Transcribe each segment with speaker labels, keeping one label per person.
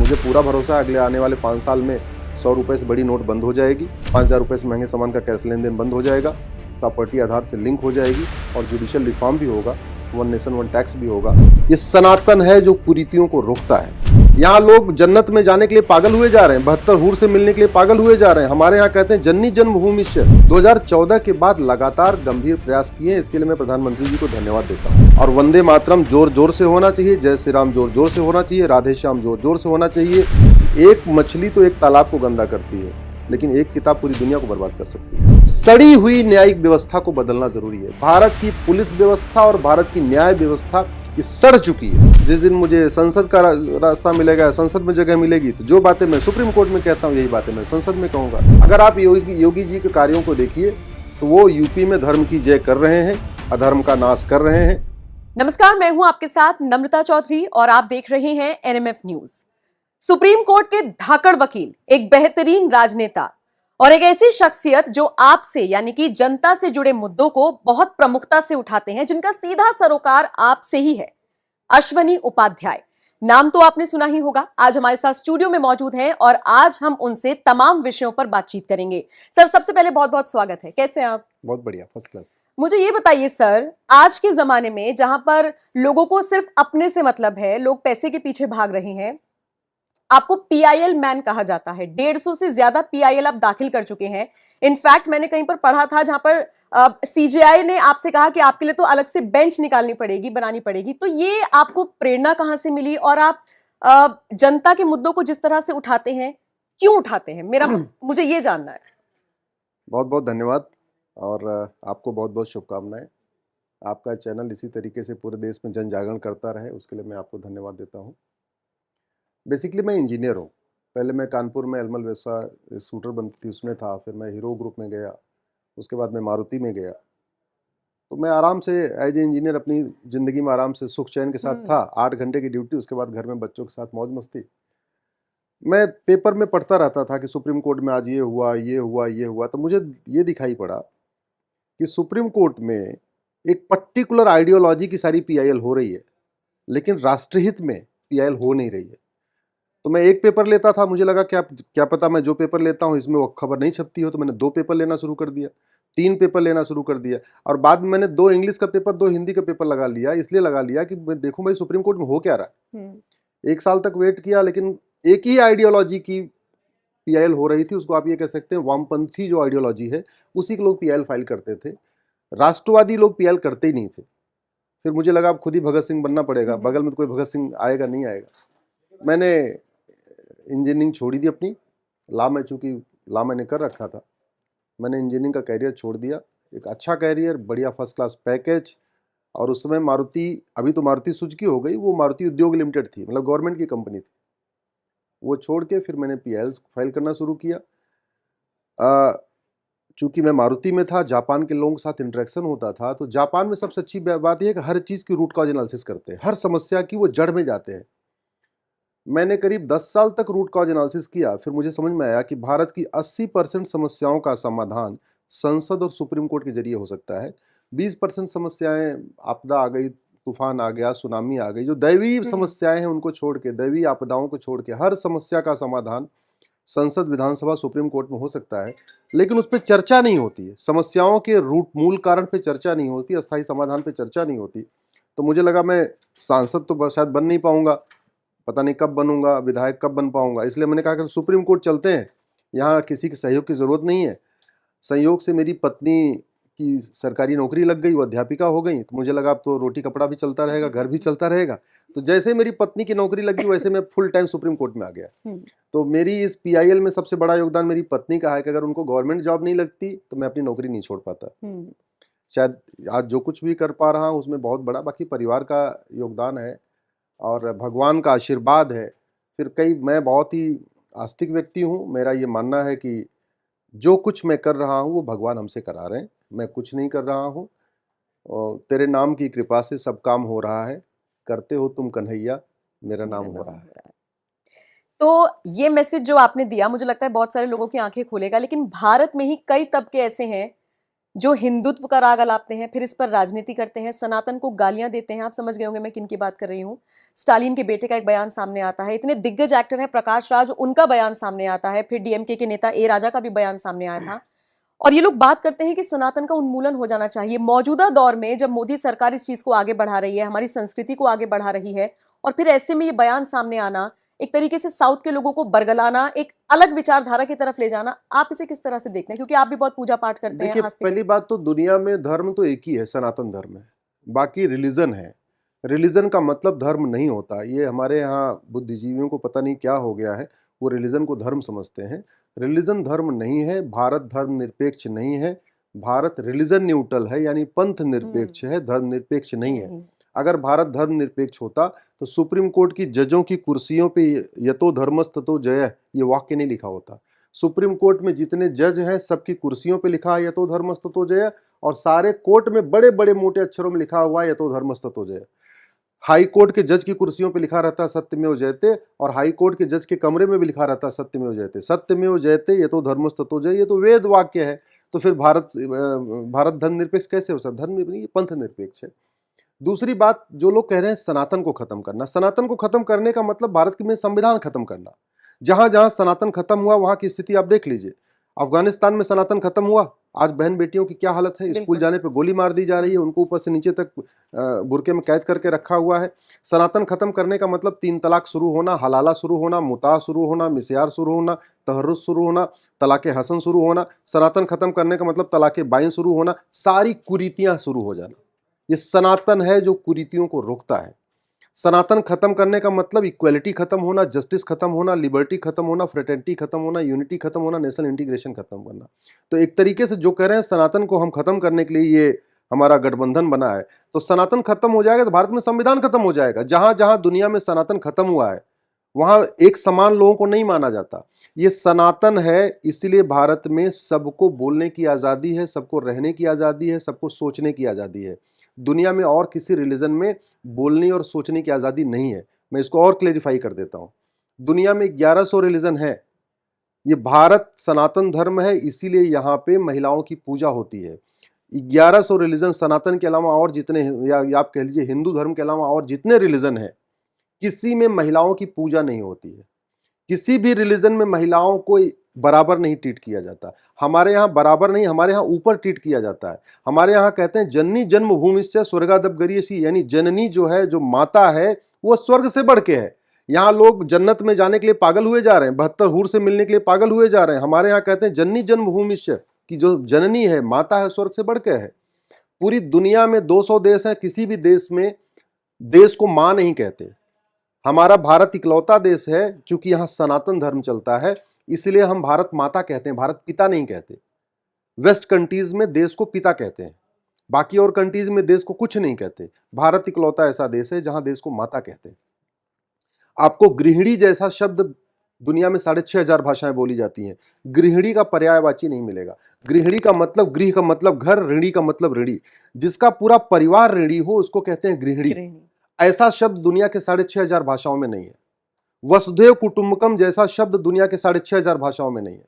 Speaker 1: मुझे पूरा भरोसा है अगले आने वाले 5 साल में 100 रुपये से बड़ी नोट बंद हो जाएगी, 5,000 रुपये से महंगे सामान का कैश लेन देन बंद हो जाएगा, प्रॉपर्टी आधार से लिंक हो जाएगी और जुडिशियल रिफॉर्म भी होगा, वन नेशन वन टैक्स भी होगा। ये सनातन है जो कुरीतियों को रोकता है। यहाँ लोग जन्नत में जाने के लिए पागल हुए जा रहे हैं, 72 हूर से मिलने के लिए पागल हुए जा रहे हैं। हमारे यहाँ कहते हैं जननी जन्मभूमि से 2014 के बाद लगातार गंभीर प्रयास किए हैं। इसके लिए मैं प्रधानमंत्री जी को धन्यवाद देता हूँ। और वंदे मातरम जोर जोर से होना चाहिए, जय श्री राम जोर जोर से होना चाहिए, राधे श्याम जोर जोर से होना चाहिए। एक मछली तो एक तालाब को गंदा करती है, लेकिन एक किताब पूरी दुनिया को बर्बाद कर सकती है। सड़ी हुई न्यायिक व्यवस्था को बदलना जरूरी है। भारत की पुलिस व्यवस्था और भारत की न्याय व्यवस्था ये सड़ चुकी है। जिस दिन मुझे संसद का रास्ता मिलेगा, संसद में जगह मिलेगी, तो जो बातें मैं सुप्रीम कोर्ट में कहता हूँ यही बातें मैं संसद में कहूंगा। अगर आप योगी जी के कार्यों को देखिए तो वो यूपी में धर्म की जय कर रहे हैं, अधर्म का नाश कर रहे हैं।
Speaker 2: नमस्कार, मैं हूं आपके साथ नम्रता चौधरी और आप देख रहे हैं एनएमएफ न्यूज। सुप्रीम कोर्ट के धाकड़ वकील, एक बेहतरीन राजनेता और एक ऐसी शख्सियत जो आपसे यानी कि जनता से जुड़े मुद्दों को बहुत प्रमुखता से उठाते हैं, जिनका सीधा सरोकार आपसे ही है, अश्वनी उपाध्याय। नाम तो आपने सुना ही होगा। आज हमारे साथ स्टूडियो में मौजूद हैं और आज हम उनसे तमाम विषयों पर बातचीत करेंगे। सर, सबसे पहले बहुत बहुत स्वागत है। कैसे हैं आप?
Speaker 1: बहुत बढ़िया, फर्स्ट क्लास।
Speaker 2: मुझे ये बताइए सर, आज के जमाने में जहां पर लोगों को सिर्फ अपने से मतलब है, लोग पैसे के पीछे भाग रहे हैं, आपको पीआईएल मैन कहा जाता है। 150 से ज्यादा पीआईएल आप दाखिल कर चुके हैं। इनफैक्ट मैंने कहीं पर पढ़ा था जहां पर सीजेआई ने आपसे कहा कि आपके लिए तो अलग से बेंच निकालनी पड़ेगी, बनानी पड़ेगी। तो ये आपको प्रेरणा कहां से मिली और आप जनता के मुद्दों को जिस तरह से उठाते हैं, क्यों उठाते हैं? मुझे ये जानना है।
Speaker 1: बहुत बहुत धन्यवाद और आपको बहुत बहुत शुभकामनाएं। आपका चैनल इसी तरीके से पूरे देश में जन जागरण करता रहे, उसके लिए मैं आपको धन्यवाद देता हूं। बेसिकली मैं इंजीनियर हूँ। पहले मैं कानपुर में एलमल वेस्वा शूटर बनती थी, उसमें था। फिर मैं हीरो ग्रुप में गया, उसके बाद मैं मारुति में गया। तो मैं आराम से एज ए इंजीनियर अपनी ज़िंदगी में आराम से सुख चैन के साथ था। 8 घंटे की ड्यूटी, उसके बाद घर में बच्चों के साथ मौज मस्ती। मैं पेपर में पढ़ता रहता था कि सुप्रीम कोर्ट में आज ये हुआ, ये हुआ, ये हुआ। तो मुझे ये दिखाई पड़ा कि सुप्रीम कोर्ट में एक पर्टिकुलर आइडियोलॉजी की सारी पीआईएल हो रही है, लेकिन राष्ट्रहित में पीआईएल हो नहीं रही है। तो मैं एक पेपर लेता था, मुझे लगा क्या पता मैं जो पेपर लेता हूँ इसमें वो खबर नहीं छपती हो। तो मैंने 2 पेपर लेना शुरू कर दिया, 3 पेपर लेना शुरू कर दिया और बाद में मैंने 2 इंग्लिश का पेपर, 2 हिंदी का पेपर लगा लिया। इसलिए लगा लिया कि मैं देखूं भाई सुप्रीम कोर्ट में हो क्या रहा है। 1 साल तक वेट किया, लेकिन एक ही आइडियोलॉजी की पीआईएल हो रही थी। उसको आप ये कह सकते हैं वामपंथी जो आइडियोलॉजी है, उसी के लोग पीआईएल फाइल करते थे। राष्ट्रवादी लोग पीआईएल करते ही नहीं थे। फिर मुझे लगा अब खुद ही भगत सिंह बनना पड़ेगा, बगल में तो कोई भगत सिंह आएगा नहीं आएगा। मैंने इंजीनियरिंग छोड़ी थी अपनी। चूँकि लॉ मैंने कर रखा था, मैंने इंजीनियरिंग का कैरियर छोड़ दिया। एक अच्छा कैरियर, बढ़िया फर्स्ट क्लास पैकेज। और उस समय मारुति, अभी तो मारुति सुजुकी हो गई, वो मारुति उद्योग लिमिटेड थी, मतलब गवर्नमेंट की कंपनी थी। वो छोड़ के फिर मैंने पीआईएल फाइल करना शुरू किया। चूँकि मैं मारुति में था, जापान के लोगों के साथ इंटरेक्शन होता था, तो जापान में सबसे अच्छी बात यह है कि हर चीज़ की रूट कॉज एनालिसिस करते हैं, हर समस्या की वो जड़ में जाते हैं। मैंने करीब 10 साल तक रूट कॉज एनालिसिस किया। फिर मुझे समझ में आया कि भारत की 80% समस्याओं का समाधान संसद और सुप्रीम कोर्ट के जरिए हो सकता है। 20% समस्याएं, आपदा आ गई, तूफान आ गया, सुनामी आ गई, जो दैवीय समस्याएं हैं उनको छोड़ के, दैवीय आपदाओं को छोड़ के हर समस्या का समाधान संसद, विधानसभा, सुप्रीम कोर्ट में हो सकता है। लेकिन उस पर चर्चा नहीं होती है, समस्याओं के रूट मूल कारण पे चर्चा नहीं होती, अस्थायी समाधान पे चर्चा नहीं होती। तो मुझे लगा मैं सांसद तो शायद बन नहीं पाऊंगा, पता नहीं कब बनूंगा, विधायक कब बन पाऊंगा। इसलिए मैंने कहा कि सुप्रीम कोर्ट चलते हैं, यहाँ किसी के सहयोग की ज़रूरत नहीं है। संयोग से मेरी पत्नी की सरकारी नौकरी लग गई, वो अध्यापिका हो गई। तो मुझे लगा अब तो रोटी कपड़ा भी चलता रहेगा, घर भी चलता रहेगा। तो जैसे मेरी पत्नी की नौकरी लगी, वैसे मैं फुल टाइम सुप्रीम कोर्ट में आ गया। तो मेरी इस पीआईएल में सबसे बड़ा योगदान मेरी पत्नी का है कि अगर उनको गवर्नमेंट जॉब नहीं लगती तो मैं अपनी नौकरी नहीं छोड़ पाता। शायद आज जो कुछ भी कर पा रहा हूँ उसमें बहुत बड़ा बाकी परिवार का योगदान है और भगवान का आशीर्वाद है। फिर मैं बहुत ही आस्तिक व्यक्ति हूँ। मेरा ये मानना है कि जो कुछ मैं कर रहा हूँ वो भगवान हमसे करा रहे हैं, मैं कुछ नहीं कर रहा हूँ। और तेरे नाम की कृपा से सब काम हो रहा है, करते हो तुम कन्हैया, मेरा नाम हो रहा है।
Speaker 2: तो ये मैसेज जो आपने दिया, मुझे लगता है बहुत सारे लोगों की आंखें खोलेगा। लेकिन भारत में ही कई तबके ऐसे हैं जो हिंदुत्व का राग अलापते हैं, फिर इस पर राजनीति करते हैं, सनातन को गालियां देते हैं। आप समझ गए होंगे मैं किन की बात कर रही हूं। स्टालिन के बेटे का एक बयान सामने आता है, इतने दिग्गज एक्टर हैं प्रकाश राज, उनका बयान सामने आता है, फिर डीएमके के नेता ए राजा का भी बयान सामने आया था। और ये लोग बात करते हैं कि सनातन का उन्मूलन हो जाना चाहिए। मौजूदा दौर में जब मोदी सरकार इस चीज को आगे बढ़ा रही है, हमारी संस्कृति को आगे बढ़ा रही है, और फिर ऐसे में ये बयान सामने आना, एक तरीके से साउथ के लोगों को बरगलाना, एक अलग विचारधारा की तरफ ले जाना, आप इसे किस तरह से देखते हैं? क्योंकि आप भी बहुत पूजा पाठ करते हैं।
Speaker 1: देखिए,
Speaker 2: आस्तिक
Speaker 1: पहली बात तो दुनिया में धर्म तो एक ही है, सनातन धर्म है, बाकी रिलीजन है। रिलीजन का मतलब धर्म नहीं होता। ये हमारे यहाँ बुद्धिजीवियों को पता नहीं क्या हो गया है, वो रिलीजन को धर्म समझते हैं। रिलीजन धर्म नहीं है, भारत धर्म निरपेक्ष नहीं है, भारत रिलीजन न्यूट्रल है, यानी पंथ निरपेक्ष है, धर्म निरपेक्ष नहीं है। अगर भारत धर्म निरपेक्ष होता तो सुप्रीम कोर्ट की जजों की कुर्सियों पे यतो धर्मस् ततो जयः ये वाक्य नहीं लिखा होता। सुप्रीम कोर्ट में जितने जज हैं सबकी कुर्सियों पे लिखा है यतो धर्मस् ततो जयः, और सारे कोर्ट में बड़े बड़े मोटे अक्षरों में लिखा हुआ है यतो धर्मस् ततो जयः। हाई कोर्ट के जज की कुर्सियों पे लिखा रहता है सत्यमेव जयते, और हाई कोर्ट के जज के कमरे में भी लिखा रहता है सत्यमेव जयते। सत्यमेव जयते यतो धर्मस् ततो जयः, ये तो वेद वाक्य है। तो फिर भारत धर्म निरपेक्ष कैसे हो सकता? धर्म नहीं, पंथ निरपेक्ष है। दूसरी बात, जो लोग कह रहे हैं सनातन को खत्म करना, सनातन को खत्म करने का मतलब भारत में संविधान खत्म करना। जहां जहां सनातन खत्म हुआ वहां की स्थिति आप देख लीजिए। अफगानिस्तान में सनातन खत्म हुआ, आज बहन बेटियों की क्या हालत है, स्कूल जाने पे गोली मार दी जा रही है, उनको ऊपर से नीचे तक बुरके में कैद करके रखा हुआ है। सनातन खत्म करने का मतलब 3 तलाक शुरू होना, हलाला शुरू होना, मुता शुरू होना, मिस्यार शुरू होना, तहर्रुस शुरू होना, तलाके हसन शुरू होना। सनातन खत्म करने का मतलब तलाके बाइन शुरू होना, सारी कुरीतियां शुरू हो जाना। ये सनातन है जो कुरीतियों को रोकता है। सनातन खत्म करने का मतलब इक्वलिटी खत्म होना, जस्टिस खत्म होना, लिबर्टी खत्म होना, फ्रेटर्निटी खत्म होना, यूनिटी खत्म होना, नेशनल इंटीग्रेशन खत्म करना। तो एक तरीके से जो कह रहे हैं सनातन को हम खत्म करने के लिए ये हमारा गठबंधन बना है, तो सनातन खत्म हो जाएगा तो भारत में संविधान खत्म हो जाएगा। जहां जहां दुनिया में सनातन खत्म हुआ है वहां एक समान लोगों को नहीं माना जाता। ये सनातन है, इसलिए भारत में सबको बोलने की आज़ादी है, सबको रहने की आज़ादी है, सबको सोचने की आज़ादी है। दुनिया में और किसी रिलीजन में बोलने और सोचने की आज़ादी नहीं है। मैं इसको और क्लेरिफाई कर देता हूँ। दुनिया में 1100 रिलीजन है, ये भारत सनातन धर्म है, इसीलिए यहाँ पे महिलाओं की पूजा होती है। 1100 रिलीजन सनातन के अलावा और जितने, या आप कह लीजिए हिंदू धर्म के अलावा और जितने रिलीजन है, किसी में महिलाओं की पूजा नहीं होती है। किसी भी रिलीजन में महिलाओं को बराबर नहीं ट्रीट किया जाता। हमारे यहाँ बराबर नहीं, हमारे यहाँ ऊपर ट्रीट किया जाता है। हमारे यहाँ कहते हैं जननी जन्मभूमिश्च स्वर्गादप गरीयसी, यानी जननी जो है, जो माता है, वो स्वर्ग से बढ़ के है। यहाँ लोग जन्नत में जाने के लिए पागल हुए जा रहे हैं, 72 हूर से मिलने के लिए पागल हुए जा रहे हैं। हमारे यहाँ कहते हैं जननी जन्मभूमिश्च, की जो जननी है, माता है, स्वर्ग से बढ़ के है। पूरी दुनिया में 200 देश हैं, किसी भी देश में देश को मां नहीं कहते। हमारा भारत इकलौता देश है, चूंकि यहाँ सनातन धर्म चलता है, इसलिए हम भारत माता कहते हैं, भारत पिता नहीं कहते। वेस्ट कंट्रीज में देश को पिता कहते हैं, बाकी और कंट्रीज में देश को कुछ नहीं कहते। भारत इकलौता ऐसा देश है जहां देश को माता कहते हैं। आपको गृहिणी जैसा शब्द दुनिया में 6500 भाषाएं बोली जाती हैं, गृहिणी का पर्यायवाची नहीं मिलेगा। गृहिणी का मतलब, गृह का मतलब घर, ऋणी का मतलब ऋणी। जिसका पूरा परिवार ऋणी हो उसको कहते हैं गृहिणी। ऐसा शब्द दुनिया के 6500 भाषाओं में नहीं है। वसुधैव कुटुंबकम जैसा शब्द दुनिया के 6500 भाषाओं में नहीं है।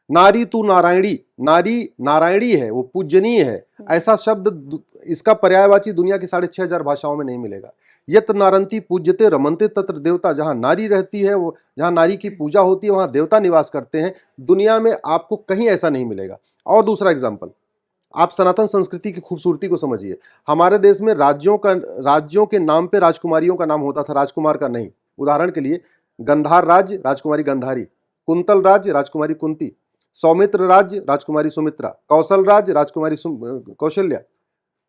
Speaker 1: नारी तू नारायणी, नारी नारायणी है, वो पूजनीय है, ऐसा शब्द, इसका पर्यायवाची दुनिया के 6500 भाषाओं में नहीं मिलेगा। यत नारंती पूज्यते रमनते तत्र देवता, जहां नारी रहती है, वो जहां नारी की पूजा होती है वहां देवता निवास करते हैं। दुनिया में आपको कहीं ऐसा नहीं मिलेगा। और दूसरा एग्जाम्पल, आप सनातन संस्कृति की खूबसूरती को समझिए। हमारे देश में राज्यों के नाम पे राजकुमारियों का नाम होता था, राजकुमार का नहीं। उदाहरण के लिए गंधार राज्य, राजकुमारी गंधारी; कुंतल राज्य, राजकुमारी कुंती; सौमित्र राज्य, राजकुमारी सुमित्रा; कौशल राज्य, राजकुमारी कौशल्या;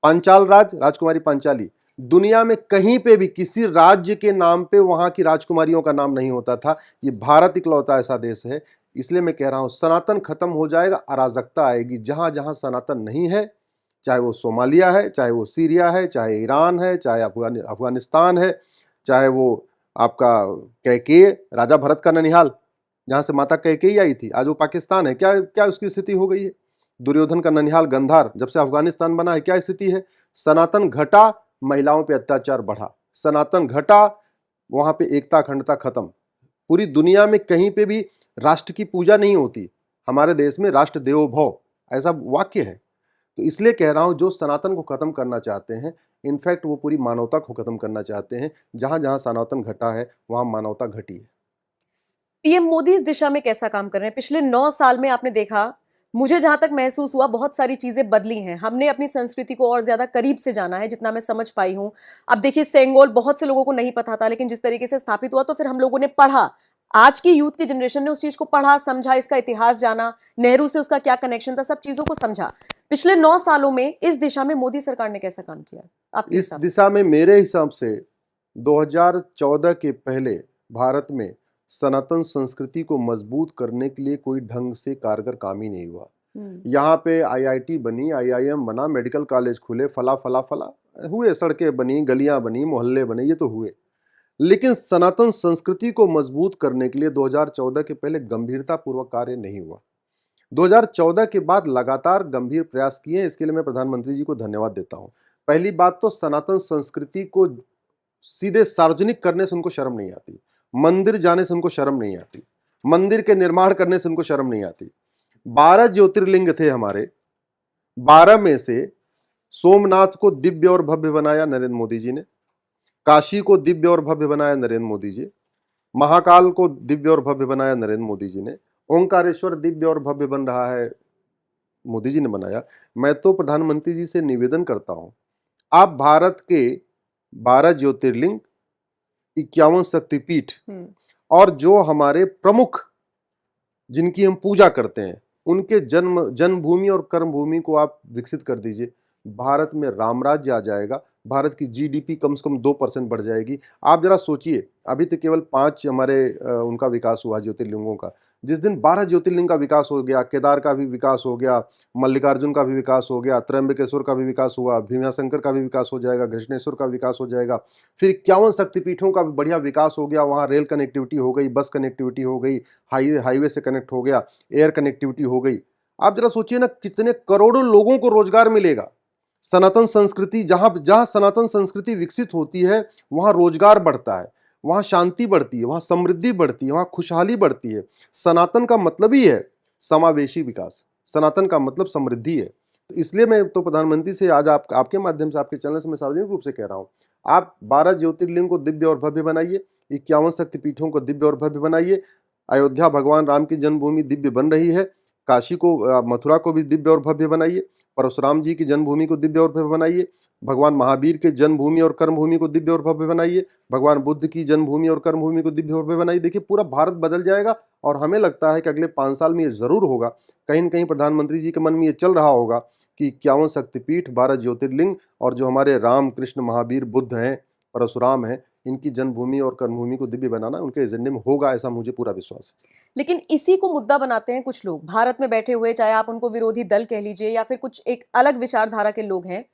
Speaker 1: पांचाल राज्य, राजकुमारी पांचाली। दुनिया में कहीं पे भी किसी राज्य के नाम पे वहां की राजकुमारियों का नाम नहीं होता था। ये भारत इकलौता ऐसा देश है। इसलिए मैं कह रहा हूं सनातन खत्म हो जाएगा, अराजकता आएगी। जहां जहां सनातन नहीं है, चाहे वो सोमालिया है, चाहे वो सीरिया है, चाहे ईरान है, चाहे अफगानिस्तान है, चाहे वो आपका कैकेय, राजा भरत का ननिहाल जहां से माता कैकेयी आई थी, आज वो पाकिस्तान है। क्या क्या उसकी स्थिति हो गई है? दुर्योधन का ननिहाल गंधार जब से अफगानिस्तान बना है, क्या स्थिति है? सनातन घटा, महिलाओं पे अत्याचार बढ़ा। सनातन घटा, वहां पे एकता अखंडता खत्म। पूरी दुनिया में कहीं पे भी राष्ट्र की पूजा नहीं होती। हमारे देश में राष्ट्र देवो भव ऐसा वाक्य है। तो इसलिए कह रहा हूं, जो सनातन को खत्म करना चाहते हैं, इनफैक्ट वो पूरी मानवता को खत्म करना चाहते हैं। जहां जहां सनातन घटा है वहां मानवता घटी है।
Speaker 2: पीएम मोदी इस दिशा में कैसा काम कर रहे हैं? पिछले 9 साल में आपने देखा, मुझे जहां तक महसूस हुआ, बहुत सारी चीजें बदली हैं। हमने अपनी संस्कृति को और ज्यादा करीब से जाना है, जितना मैं समझ पाई हूं। अब देखिए, सेंगोल बहुत से लोगों को नहीं पता था, लेकिन जिस तरीके से स्थापित हुआ, तो फिर हम लोगों ने पढ़ा। आज की यूथ की जनरेशन ने उस चीज को पढ़ा, समझा, इसका इतिहास जाना, नेहरू से उसका क्या कनेक्शन था, सब चीजों को समझा। पिछले 9 सालों में इस दिशा में मोदी सरकार ने कैसा काम किया आपके
Speaker 1: इस
Speaker 2: हिसाब से?
Speaker 1: दिशा में मेरे हिसाब से 2014 के पहले भारत में सनातन संस्कृति को मजबूत करने के लिए कोई ढंग से कारगर काम ही नहीं हुआ। यहाँ पे आईआईटी बनी, आईआईएम बना, मेडिकल कॉलेज खुले, फला फला फला हुए, सड़कें बनी, गलियां बनी, मोहल्ले बने, ये तो हुए। लेकिन सनातन संस्कृति को मजबूत करने के लिए 2014 के पहले गंभीरतापूर्वक कार्य नहीं हुआ। 2014 के बाद लगातार गंभीर प्रयास किए, इसके लिए मैं प्रधानमंत्री जी को धन्यवाद देता हूं। पहली बात तो सनातन संस्कृति को सीधे सार्वजनिक करने से उनको शर्म नहीं आती, मंदिर जाने से उनको शर्म नहीं आती, मंदिर के निर्माण करने से उनको शर्म नहीं आती। 12 ज्योतिर्लिंग थे हमारे, 12 में से सोमनाथ को दिव्य और भव्य बनाया नरेंद्र मोदी जी ने, काशी को दिव्य और भव्य बनाया नरेंद्र मोदी जी, महाकाल को दिव्य और भव्य बनाया नरेंद्र मोदी जी ने, ओंकारेश्वर दिव्य और भव्य बन रहा है, मोदी जी ने बनाया। मैं तो प्रधानमंत्री जी से निवेदन करता हूं, आप भारत के 12 ज्योतिर्लिंग, 51 शक्तिपीठ और जो हमारे प्रमुख जिनकी हम पूजा करते हैं, उनके जन्मभूमि और कर्मभूमि को आप विकसित कर दीजिए। भारत में राम राज्य आ जाएगा, भारत की जीडीपी कम से कम 2% बढ़ जाएगी। आप जरा सोचिए, अभी तो केवल 5 हमारे उनका विकास हुआ ज्योतिर्लिंगों का। जिस दिन 12 ज्योतिर्लिंग का विकास हो गया, केदार का भी विकास हो गया, मल्लिकार्जुन का भी विकास हो गया, त्र्यंबकेश्वर का भी विकास हुआ, भीमाशंकर का भी विकास हो जाएगा, घृष्णेश्वर का विकास हो जाएगा, फिर 51 शक्तिपीठों का भी बढ़िया विकास हो गया। वहाँ रेल कनेक्टिविटी हो गई, बस कनेक्टिविटी हो गई, हाईवे से कनेक्ट हो गया, एयर कनेक्टिविटी हो गई। आप जरा सोचिए ना, कितने करोड़ों लोगों को रोजगार मिलेगा। सनातन संस्कृति, जहां जहां सनातन संस्कृति विकसित होती है वहां रोजगार बढ़ता है, वहां शांति बढ़ती है, वहां समृद्धि बढ़ती है, वहां खुशहाली बढ़ती है। सनातन का मतलब ही है समावेशी विकास, सनातन का मतलब समृद्धि है। तो इसलिए मैं तो प्रधानमंत्री से आज आपके माध्यम से, आपके चैनल से मैं सार्वजनिक रूप से कह रहा हूं, आप 12 ज्योतिर्लिंग को दिव्य और भव्य बनाइए, 51 शक्तिपीठों को दिव्य और भव्य बनाइए। अयोध्या भगवान राम की जन्मभूमि दिव्य बन रही है, काशी को, मथुरा को भी दिव्य और भव्य बनाइए, परशुराम जी की जन्मभूमि को दिव्य और भव्य बनाइए, भगवान महावीर के जन्मभूमि और कर्मभूमि को दिव्य और भव्य बनाइए, भगवान बुद्ध की जन्मभूमि और कर्मभूमि को दिव्य और भव्य बनाइए। देखिए, पूरा भारत बदल जाएगा। और हमें लगता है कि अगले 5 साल में ये जरूर होगा। कहीं न कहीं प्रधानमंत्री जी के मन में ये चल रहा होगा कि 51 शक्तिपीठ, 12 ज्योतिर्लिंग और जो हमारे राम, कृष्ण, महावीर, बुद्ध हैं, परशुराम हैं, इनकी जन्मभूमि और कर्मभूमि को दिव्य बनाना उनके एजेंडे में होगा, ऐसा मुझे पूरा विश्वास है।
Speaker 2: लेकिन इसी को मुद्दा बनाते हैं कुछ लोग भारत में बैठे हुए, चाहे आप उनको विरोधी दल कह लीजिए या फिर कुछ एक अलग विचारधारा के लोग हैं।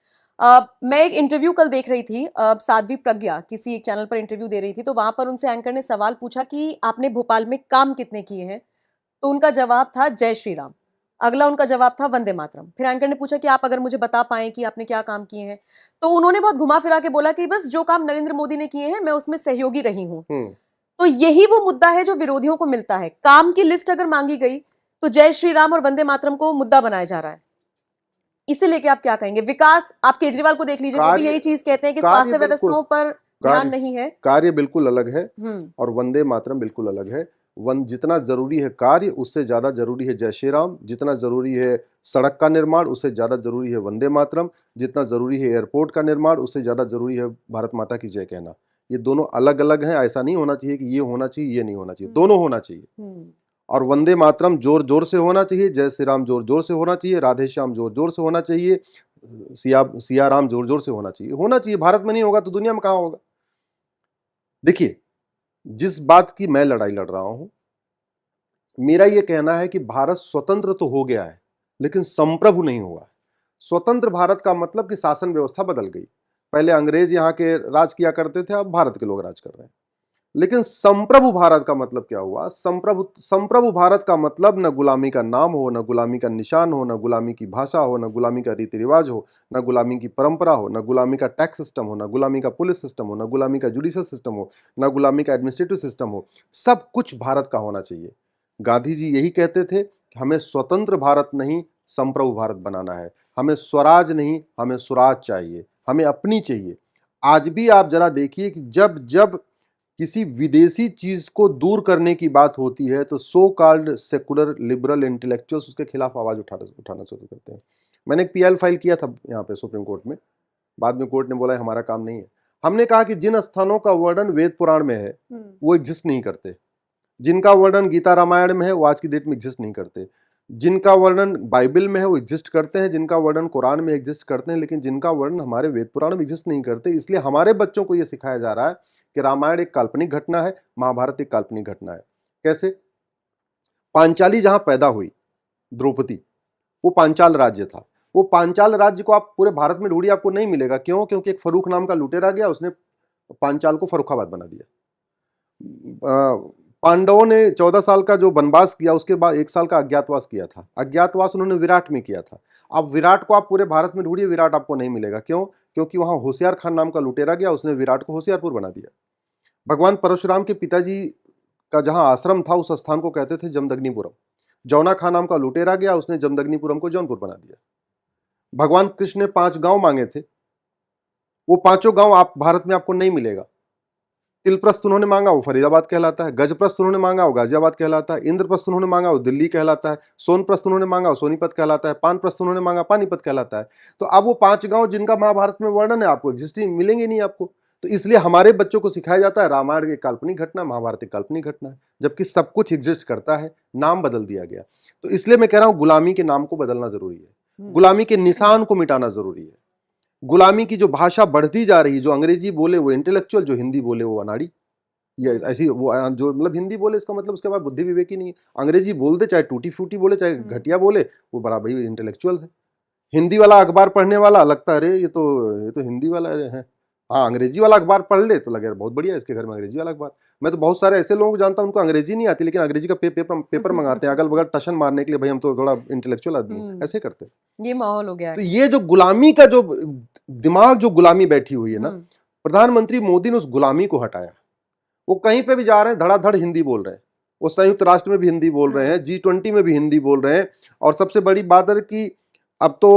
Speaker 2: मैं एक इंटरव्यू कल देख रही थी, साध्वी प्रज्ञा किसी एक चैनल पर इंटरव्यू दे रही थी, तो वहां पर उनसे एंकर ने सवाल पूछा कि आपने भोपाल में काम कितने किए हैं, तो उनका जवाब था जय श्री राम। अगला उनका जवाब था वंदे मातरम। फिर एंकर ने पूछा कि आप अगर मुझे बता पाए कि आपने क्या काम किए हैं, तो उन्होंने बहुत घुमा फिरा के बोला कि बस जो काम नरेंद्र मोदी ने किए हैं मैं उसमें सहयोगी रही हूं। तो यही वो मुद्दा है जो विरोधियों को मिलता है। काम की लिस्ट अगर मांगी गई तो जय श्री राम और वंदे मातरम को मुद्दा बनाया जा रहा है। इसे लेके आप क्या कहेंगे? विकास, आप केजरीवाल को देख लीजिए, वो भी यही चीज कहते हैं कि स्वास्थ्य व्यवस्थाओं पर ध्यान नहीं है।
Speaker 1: कार्य बिल्कुल अलग है और वंदे मातरम बिल्कुल अलग है। जितना जरूरी है कार्य, उससे ज्यादा जरूरी है जय श्री राम। जितना जरूरी है सड़क का निर्माण, उससे ज्यादा जरूरी है वंदे मातरम। जितना जरूरी है एयरपोर्ट का निर्माण, उससे ज्यादा जरूरी है भारत माता की जय कहना। ये दोनों अलग अलग हैं। ऐसा नहीं होना चाहिए कि ये होना चाहिए, ये नहीं होना चाहिए, दोनों होना चाहिए। और वंदे मातरम जोर जोर से होना चाहिए, जय श्री राम जोर जोर से होना चाहिए, राधे श्याम जोर जोर से होना चाहिए, सिया राम जोर जोर से होना चाहिए। भारत में नहीं होगा तो दुनिया में कहां होगा? देखिए, जिस बात की मैं लड़ाई लड़ रहा हूं, मेरा यह कहना है कि भारत स्वतंत्र तो हो गया है लेकिन संप्रभु नहीं हुआ। स्वतंत्र भारत का मतलब कि शासन व्यवस्था बदल गई। पहले अंग्रेज यहां के राज किया करते थे, अब भारत के लोग राज कर रहे हैं। लेकिन संप्रभु भारत का मतलब क्या हुआ? संप्रभु भारत का मतलब न गुलामी का नाम हो, न गुलामी का निशान हो, न गुलामी की भाषा हो, न गुलामी का रीति रिवाज हो, न गुलामी की परंपरा हो, न गुलामी का टैक्स सिस्टम हो, न गुलामी का पुलिस सिस्टम हो, न गुलामी का जुडिशियल सिस्टम हो, न गुलामी का एडमिनिस्ट्रेटिव सिस्टम हो। सब कुछ भारत का होना चाहिए। गांधी जी यही कहते थे कि हमें स्वतंत्र भारत नहीं, संप्रभु भारत बनाना है। हमें स्वराज नहीं, हमें स्वराज चाहिए, हमें अपनी चाहिए। आज भी आप जरा देखिए कि जब जब किसी विदेशी चीज को दूर करने की बात होती है तो so called secular liberal intellectuals उसके खिलाफ आवाज उठाना शुरू करते हैं। मैंने एक पीएल फाइल किया था यहाँ पे सुप्रीम कोर्ट में, बाद में कोर्ट ने बोला हमारा काम नहीं है। हमने कहा कि जिन स्थानों का वर्णन वेद पुराण में है वो एग्जिस्ट नहीं करते, जिनका वर्णन गीता रामायण में है वो आज की डेट में एग्जिस्ट नहीं करते, जिनका वर्णन बाइबल में है वो एग्जिस्ट करते हैं, जिनका वर्णन कुरान में एग्जिस्ट करते हैं, लेकिन जिनका वर्णन हमारे वेद पुराण में एग्जिस्ट नहीं करते। इसलिए हमारे बच्चों को यह सिखाया जा रहा है कि रामायण एक काल्पनिक घटना है, महाभारत एक काल्पनिक घटना है। कैसे? पांचाली जहां पैदा हुई द्रौपदी, वो पांचाल राज्य था। वो पांचाल राज्य को आप पूरे भारत में ढूंढिए आपको नहीं मिलेगा। क्यों? क्योंकि एक फरूख नाम का लुटेरा गया, उसने पांचाल को फरुखाबाद बना दिया। पांडवों ने 14 साल का जो वनवास किया, उसके बाद 1 साल का अज्ञातवास किया था। अज्ञातवास उन्होंने विराट में किया था। अब विराट को आप पूरे भारत में ढूंढिए, विराट आपको नहीं मिलेगा। क्यों? क्योंकि वहां होशियार खान नाम का लुटेरा गया, उसने विराट को होशियारपुर बना दिया। भगवान परशुराम के पिताजी का जहां आश्रम था उस स्थान को कहते थे जमदग्निपुरम। जौना खान नाम का लुटेरा गया, उसने जमदग्निपुरम को जौनपुर बना दिया। भगवान कृष्ण ने 5 गांव मांगे थे, वो 5 गांव आप भारत में आपको नहीं मिलेगा। तिलप्रस्थ उन्होंने मांगा, वो फरीदाबाद कहलाता है। गजप्रस्थ उन्होंने मांगा, वो गाजियाबाद कहलाता है। इंद्रप्रस्थ उन्होंने मांगा, वो दिल्ली कहलाता है। सोनप्रस्थ उन्होंने मांगा, वो सोनीपत कहलाता है। पानप्रस्थ उन्होंने मांगा, पानीपत कहलाता है। तो अब वो 5 गांव जिनका महाभारत में वर्णन है आपको एग्जिस्टिंग मिलेंगे नहीं आपको। तो इसलिए हमारे बच्चों को सिखाया जाता है रामायण एक काल्पनिक घटना, महाभारत एक काल्पनिक घटना है, जबकि सब कुछ एग्जिस्ट करता है, नाम बदल दिया गया। तो इसलिए मैं कह रहा हूं गुलामी के नाम को बदलना जरूरी है, गुलामी के निशान को मिटाना जरूरी है। गुलामी की जो भाषा बढ़ती जा रही है, जो अंग्रेजी बोले वो इंटेलेक्चुअल, जो हिंदी बोले वो अनाड़ी, या ऐसी वो जो मतलब हिंदी बोले इसका मतलब उसके बाद बुद्धि विवेक ही नहीं है। अंग्रेजी बोल दे, चाहे टूटी फूटी बोले, चाहे घटिया बोले, वो बड़ा भाई इंटेलेक्चुअल है। हिंदी वाला अखबार पढ़ने वाला लगता है अरे ये तो हिंदी वाला है। हाँ, अंग्रेजी वाला अखबार पढ़ ले तो लगे बहुत बढ़िया, इसके घर में अंग्रेजी वाला अखबार। मैं तो बहुत सारे ऐसे लोगों को जानता हूं उनको अंग्रेजी नहीं आती, लेकिन अंग्रेजी का पेपर मंगाते हैं अगल बगल टशन मारने के लिए, भाई हम तो थोड़ा इंटेलेक्चुअल आदमी हैं, ऐसे करते हैं।
Speaker 2: ये माहौल हो गया।
Speaker 1: तो ये जो गुलामी का जो दिमाग, जो गुलामी बैठी हुई है ना, प्रधानमंत्री मोदी ने उस गुलामी को हटाया। वो कहीं पे भी जा रहे हैं धड़ाधड़ हिंदी बोल रहे हैं। वो संयुक्त राष्ट्र में भी हिंदी बोल रहे हैं, G20 में भी हिंदी बोल रहे हैं। और सबसे बड़ी बात है कि अब तो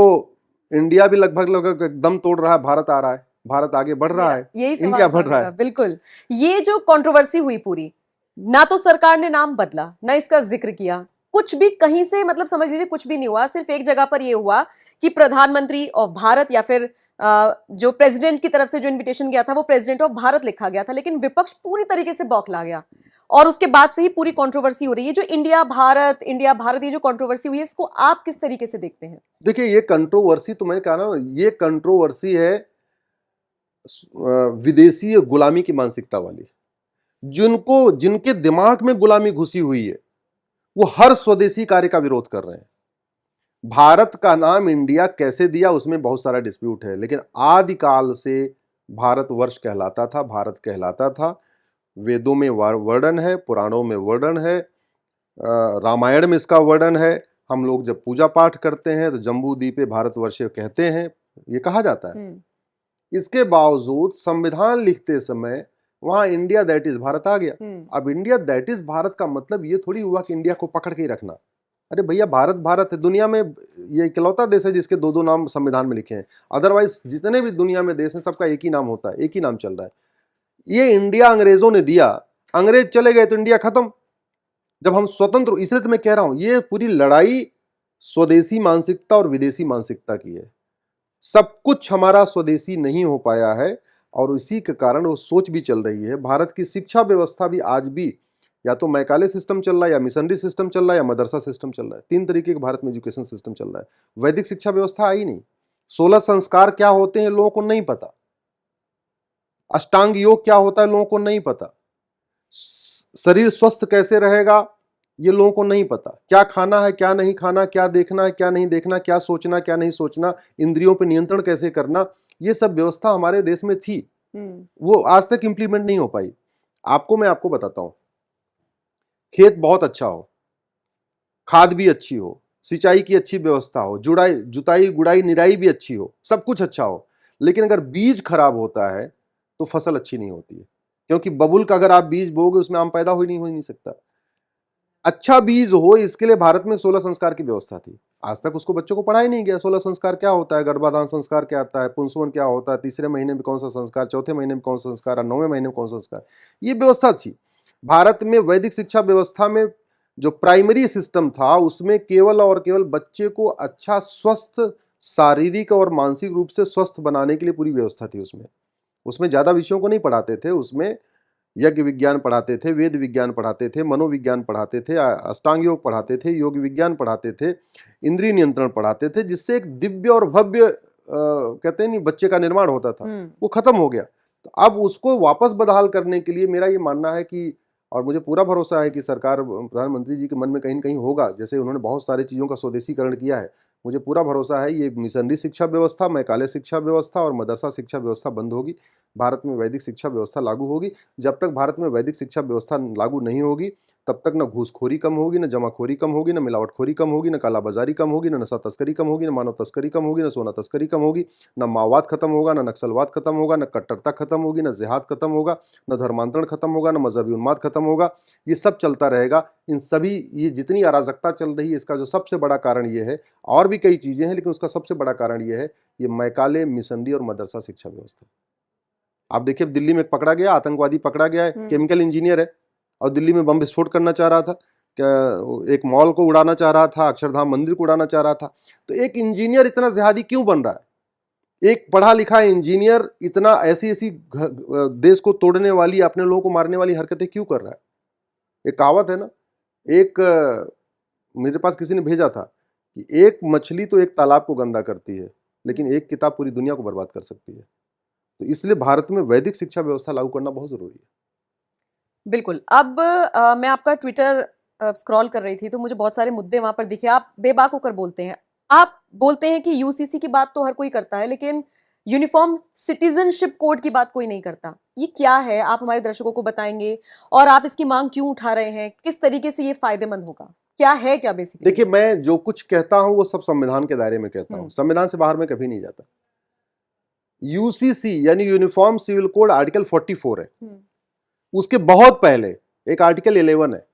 Speaker 1: इंडिया भी लगभग दम तोड़ रहा है, भारत आ रहा है, भारत आगे बढ़ रहा है, इंडिया बढ़ रहा है।
Speaker 2: बिल्कुल। ये जो कंट्रोवर्सी हुई पूरी, ना तो सरकार ने नाम बदला, ना इसका जिक्र किया, कुछ भी कहीं से मतलब समझ लीजिए कुछ भी नहीं हुआ। सिर्फ एक जगह पर ये हुआ कि प्रधानमंत्री ऑफ भारत या फिर जो प्रेसिडेंट की तरफ से जो इनविटेशन गया था वो प्रेसिडेंट ऑफ भारत लिखा गया था, लेकिन विपक्ष पूरी तरीके से बौखला गया और उसके बाद से ही पूरी कंट्रोवर्सी हो रही है। जो इंडिया भारत ये जो कंट्रोवर्सी हुई है, इसको आप किस तरीके से देखते हैं?
Speaker 1: देखिए, ये कंट्रोवर्सी तो मैंने कहा ना, ये कंट्रोवर्सी है विदेशी गुलामी की मानसिकता वाली। जिनके दिमाग में गुलामी घुसी हुई है वो हर स्वदेशी कार्य का विरोध कर रहे हैं। भारत का नाम इंडिया कैसे दिया उसमें बहुत सारा डिस्प्यूट है, लेकिन आदिकाल से भारतवर्ष कहलाता था, भारत कहलाता था। वेदों में वर्णन है, पुराणों में वर्णन है, रामायण में इसका वर्णन है। हम लोग जब पूजा पाठ करते हैं तो जम्बू द्वीपे भारतवर्ष कहते हैं, ये कहा जाता है। इसके बावजूद संविधान लिखते समय वहां इंडिया दैट इज भारत आ गया। अब इंडिया दैट इज भारत का मतलब ये थोड़ी हुआ कि इंडिया को पकड़ के ही रखना। अरे भैया, भारत भारत है। दुनिया में ये इकलौता देश है जिसके 2-2 नाम संविधान में लिखे हैं। अदरवाइज जितने भी दुनिया में देश हैं सबका एक ही नाम होता है, एक ही नाम चल रहा है। ये इंडिया अंग्रेजों ने दिया, अंग्रेज चले गए तो इंडिया खत्म। जब हम स्वतंत्र, इसलिए तो मैं कह रहा हूं ये पूरी लड़ाई स्वदेशी मानसिकता और विदेशी मानसिकता की है। सब कुछ हमारा स्वदेशी नहीं हो पाया है और इसी के कारण वो सोच भी चल रही है। भारत की शिक्षा व्यवस्था भी आज भी या तो मैकाले सिस्टम चल रहा है, या मिशनरी सिस्टम चल रहा है, या मदरसा सिस्टम चल रहा है। 3 तरीके के भारत में एजुकेशन सिस्टम चल रहा है। वैदिक शिक्षा व्यवस्था आई नहीं। 16 संस्कार क्या होते हैं लोगों को नहीं पता। अष्टांग योग क्या होता है लोगों को नहीं पता। शरीर स्वस्थ कैसे रहेगा ये लोगों को नहीं पता। क्या खाना है, क्या नहीं खाना, क्या देखना है, क्या नहीं देखना, क्या सोचना, क्या नहीं सोचना, इंद्रियों पर नियंत्रण कैसे करना, ये सब व्यवस्था हमारे देश में थी। वो आज तक इंप्लीमेंट नहीं हो पाई। मैं आपको बताता हूं, खेत बहुत अच्छा हो, खाद भी अच्छी हो, सिंचाई की अच्छी व्यवस्था हो, जुताई गुड़ाई निराई भी अच्छी हो, सब कुछ अच्छा हो, लेकिन अगर बीज खराब होता है तो फसल अच्छी नहीं होती है। क्योंकि बबुल का अगर आप बीज बोगे उसमें आम पैदा हो ही नहीं सकता। अच्छा बीज हो, इसके लिए भारत में 16 संस्कार की व्यवस्था थी। आज तक उसको बच्चों को पढ़ाया नहीं गया। 16 संस्कार क्या होता है, गर्भाधान संस्कार क्या आता है, पुंसवन क्या होता है, तीसरे महीने में कौन सा संस्कार, चौथे महीने में कौन सा संस्कार, 9वें महीने में कौन सा संस्कार, ये व्यवस्था थी। भारत में वैदिक शिक्षा व्यवस्था में जो प्राइमरी सिस्टम था उसमें केवल और केवल बच्चे को अच्छा स्वस्थ, शारीरिक और मानसिक रूप से स्वस्थ बनाने के लिए पूरी व्यवस्था थी। उसमें ज्यादा विषयों को नहीं पढ़ाते थे। उसमें यज्ञ विज्ञान पढ़ाते थे, वेद विज्ञान पढ़ाते थे, मनोविज्ञान पढ़ाते थे, अष्टांग योग पढ़ाते थे, योग विज्ञान पढ़ाते थे, इंद्रिय नियंत्रण पढ़ाते थे, जिससे एक दिव्य और भव्य कहते हैं नहीं बच्चे का निर्माण होता था। वो खत्म हो गया। तो अब उसको वापस बदहाल करने के लिए मेरा ये मानना है कि, और मुझे पूरा भरोसा है कि सरकार, प्रधानमंत्री जी के मन में कहीं न कहीं होगा, जैसे उन्होंने बहुत सारी चीज़ों का स्वदेशीकरण किया है, मुझे पूरा भरोसा है ये मिशनरी शिक्षा व्यवस्था, मैकाले शिक्षा व्यवस्था और मदरसा शिक्षा व्यवस्था बंद होगी। भारत में वैदिक शिक्षा व्यवस्था लागू होगी। जब तक भारत में वैदिक शिक्षा व्यवस्था लागू नहीं होगी तब तक न घूसखोरी कम होगी, न जमाखोरी कम होगी, न मिलावटखोरी कम होगी, न कालाबाजारी कम होगी, न नशा तस्करी कम होगी, न मानव तस्करी कम होगी, न सोना तस्करी कम होगी, न माओवाद खत्म होगा, न नक्सलवाद खत्म होगा, न कट्टरता खत्म होगी, न जिहाद खत्म होगा, न धर्मांतरण खत्म होगा, न मजहबी उन्माद खत्म होगा। ये सब चलता रहेगा। इन सभी, ये जितनी अराजकता चल रही है, इसका जो सबसे बड़ा कारण ये है, और भी कई चीजें हैं लेकिन उसका सबसे बड़ा कारण ये है, ये मैकाले, मिशनरी और मदरसा शिक्षा व्यवस्था। आप देखिए दिल्ली में पकड़ा गया, आतंकवादी पकड़ा गया है, केमिकल इंजीनियर है और दिल्ली में बम विस्फोट करना चाह रहा था, क्या एक मॉल को उड़ाना चाह रहा था, अक्षरधाम मंदिर को उड़ाना चाह रहा था। तो एक इंजीनियर इतना जिहादी क्यों बन रहा है? एक पढ़ा लिखा इंजीनियर इतना ऐसी ऐसी देश को तोड़ने वाली, अपने लोगों को मारने वाली हरकतें क्यों कर रहा है? एक कहावत है ना, एक मेरे पास किसी ने भेजा था कि एक मछली तो एक तालाब को गंदा करती है, लेकिन एक किताब पूरी दुनिया को बर्बाद कर सकती है। तो इसलिए भारत में वैदिक शिक्षा व्यवस्था लागू करना बहुत जरूरी है।
Speaker 2: बिल्कुल। अब मैं आपका ट्विटर स्क्रॉल कर रही थी तो मुझे बहुत सारे मुद्दे वहां पर दिखे। आप बेबाक होकर बोलते हैं। आप बोलते हैं कि यूसीसी की बात तो हर कोई करता है, लेकिन यूनिफॉर्म सिटीजनशिप कोड की बात कोई नहीं करता। ये क्या है, आप हमारे दर्शकों को बताएंगे? और आप इसकी मांग क्यों उठा रहे हैं? किस तरीके से ये फायदेमंद होगा? क्या है, क्या बेसिकली?
Speaker 1: देखिए, मैं जो कुछ कहता हूं वो सब संविधान के दायरे में कहता हूं, संविधान से बाहर में कभी नहीं जाता। यूसीसी यानी यूनिफॉर्म सिविल कोड आर्टिकल 44 है। उसके बहुत पहले एक आर्टिकल 11 है।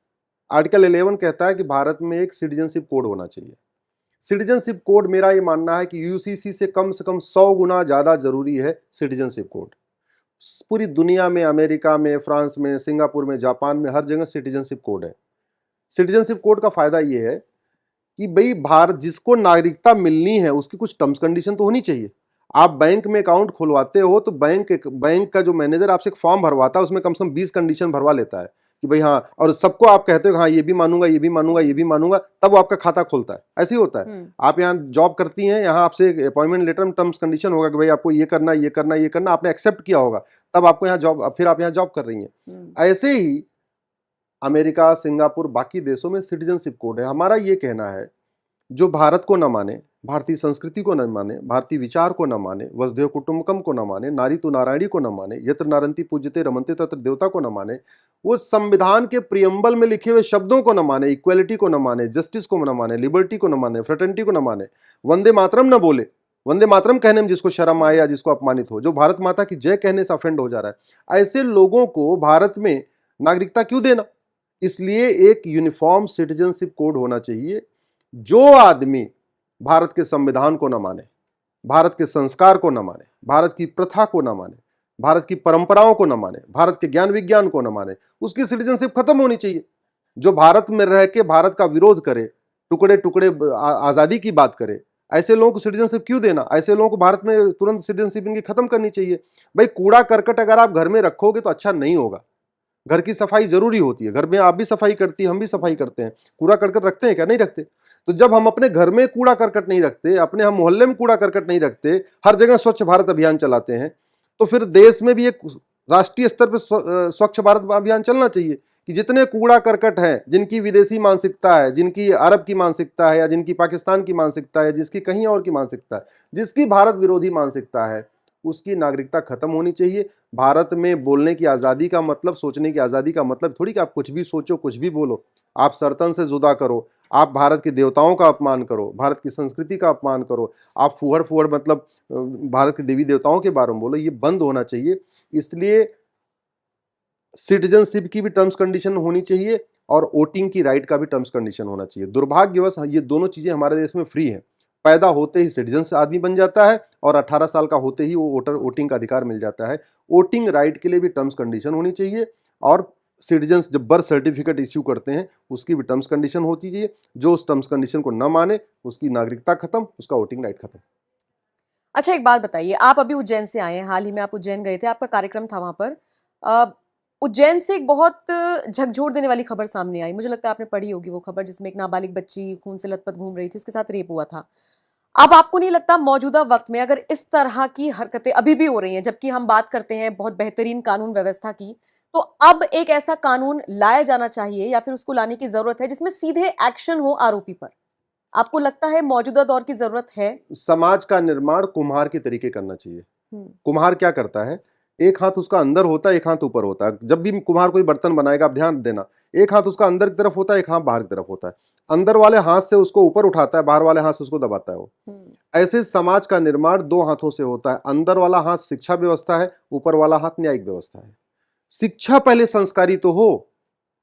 Speaker 1: आर्टिकल 11 कहता है कि भारत में एक सिटीजनशिप कोड होना चाहिए। सिटीजनशिप कोड, मेरा ये मानना है कि यूसीसी से कम 100 गुना ज्यादा जरूरी है सिटीजनशिप कोड। पूरी दुनिया में, अमेरिका में, फ्रांस में, सिंगापुर में, जापान में, हर जगह सिटीजनशिप कोड है। सिटीजनशिप कोड का फायदा यह है कि भाई भारत, जिसको नागरिकता मिलनी है उसकी कुछ टर्म्स कंडीशन तो होनी चाहिए। आप बैंक में अकाउंट खुलवाते हो तो बैंक का जो मैनेजर आपसे एक फॉर्म भरवाता है, उसमें कम से कम 20 कंडीशन भरवा लेता है कि भाई हाँ, और सबको आप कहते हो हाँ ये भी मानूंगा, ये भी मानूंगा, ये भी मानूंगा, तब वो आपका खाता खोलता है। ऐसे ही होता है। आप यहाँ जॉब करती हैं, यहाँ आपसे अपॉइंटमेंट लेटर में टर्म्स कंडीशन होगा कि भाई आपको ये करना, ये करना, ये करना, आपने एक्सेप्ट किया होगा, तब आपको यहाँ जॉब, फिर आप यहाँ जॉब कर रही हैं। ऐसे ही अमेरिका, सिंगापुर, बाकी देशों में सिटीजनशिप कोड है। हमारा ये कहना है, जो भारत को न माने, भारतीय संस्कृति को न माने, भारतीय विचार को न माने, वसुधैव कुटुंबकम को न माने, नारी तो नारायणी को न माने, यत्र नारंती पूज्यते रमन्ते तत्र देवता को न माने, वो संविधान के प्रियम्बल में लिखे हुए शब्दों को न माने, इक्वलिटी को न माने, जस्टिस को न माने, लिबर्टी को न माने, फ्रेटर्निटी को न माने, वंदे मातरम न बोले, वंदे मातरम कहने में जिसको शर्म आए या जिसको अपमानित हो, जो भारत माता की जय कहने से अफेंड हो जा रहा है, ऐसे लोगों को भारत में नागरिकता क्यों देना? इसलिए एक यूनिफॉर्म सिटीजनशिप कोड होना चाहिए। जो आदमी भारत के संविधान को न माने, भारत के संस्कार को न माने, भारत की प्रथा को न माने, भारत की परंपराओं को न माने, भारत के ज्ञान विज्ञान को न माने, उसकी सिटीजनशिप खत्म होनी चाहिए। जो भारत में रह के भारत का विरोध करे, टुकड़े टुकड़े आजादी की बात करे, ऐसे लोगों को सिटीजनशिप क्यों देना? ऐसे लोगों को भारत में तुरंत सिटीजनशिप इनकी खत्म करनी चाहिए। भाई, कूड़ा करकट अगर आप घर में रखोगे तो अच्छा नहीं होगा। घर की सफाई जरूरी होती है। घर में आप भी सफाई करती है, हम भी सफाई करते हैं। कूड़ा करकट रखते हैं क्या? नहीं रखते। तो जब हम अपने घर में कूड़ा करकट नहीं रखते, अपने हम मोहल्ले में कूड़ा करकट नहीं रखते, हर जगह स्वच्छ भारत अभियान चलाते हैं, तो फिर देश में भी एक राष्ट्रीय स्तर पर स्वच्छ भारत अभियान चलना चाहिए कि जितने कूड़ा करकट हैं, जिनकी विदेशी मानसिकता है, जिनकी अरब की मानसिकता है, या जिनकी पाकिस्तान की मानसिकता है, जिसकी कहीं और की मानसिकता है, जिसकी भारत विरोधी मानसिकता है, उसकी नागरिकता खत्म होनी चाहिए। भारत में बोलने की आज़ादी का मतलब, सोचने की आज़ादी का मतलब थोड़ी कि आप कुछ भी सोचो, कुछ भी बोलो। आप सरतन से जुदा करो, आप भारत के देवताओं का अपमान करो, भारत की संस्कृति का अपमान करो, आप फुहड़ फुहड़ मतलब भारत के देवी देवताओं के बारे में बोलो। ये बंद होना चाहिए। इसलिए सिटीजनशिप की भी टर्म्स कंडीशन होनी चाहिए और वोटिंग की राइट का भी टर्म्स कंडीशन होना चाहिए। दुर्भाग्यवश ये दोनों चीजें हमारे देश में फ्री हैं। पैदा होते ही सिटीजन आदमी बन जाता है और 18 साल का होते ही वो वोटिंग का अधिकार मिल जाता है। वोटिंग राइट के लिए भी टर्म्स कंडीशन होनी चाहिए और सिटीजन्स जब बर्थ सर्टिफिकेट इश्यू करते हैं उसकी भी टर्म्स कंडीशन होती चाहिए। जो उस टर्म्स कंडीशन को न माने उसकी नागरिकता खत्म, उसका वोटिंग राइट खत्म।
Speaker 2: अच्छा, एक बात बताइए, आप अभी उज्जैन से आए हैं, हाल ही में आप उज्जैन गए थे, आपका कार्यक्रम था वहां पर। अ, उज्जैन से एक बहुत झकझोर देने वाली खबर सामने आई, मुझे लगता है आपने पढ़ी होगी वो खबर, जिसमें एक नाबालिग बच्ची खून से लथपथ घूम रही थी, उसके साथ रेप हुआ था। अब आपको नहीं लगता मौजूदा वक्त में अगर इस तरह की हरकतें अभी भी हो रही हैं, जबकि हम बात करते हैं बहुत बेहतरीन कानून व्यवस्था की, तो अब एक ऐसा कानून लाया जाना चाहिए या फिर उसको लाने की जरूरत है जिसमें सीधे एक्शन हो आरोपी पर? आपको लगता है मौजूदा दौर की जरूरत है?
Speaker 1: समाज का निर्माण कुम्हार के तरीके करना चाहिए।
Speaker 2: हम्म।
Speaker 1: कुम्हार क्या करता है, एक हाथ उसका अंदर होता है, एक हाथ ऊपर होता है। जब भी कुम्हार कोई बर्तन बनाएगा, आप ध्यान देना, एक हाथ उसका अंदर की तरफ होता है, एक हाथ बाहर की तरफ होता है। अंदर वाले हाथ से उसको ऊपर उठाता है, बाहर वाले हाथ से उसको दबाता है वो। ऐसे समाज का निर्माण दो हाथों से होता है। अंदर वाला हाथ शिक्षा व्यवस्था है, ऊपर वाला हाथ न्यायिक व्यवस्था है। शिक्षा पहले संस्कारी तो हो।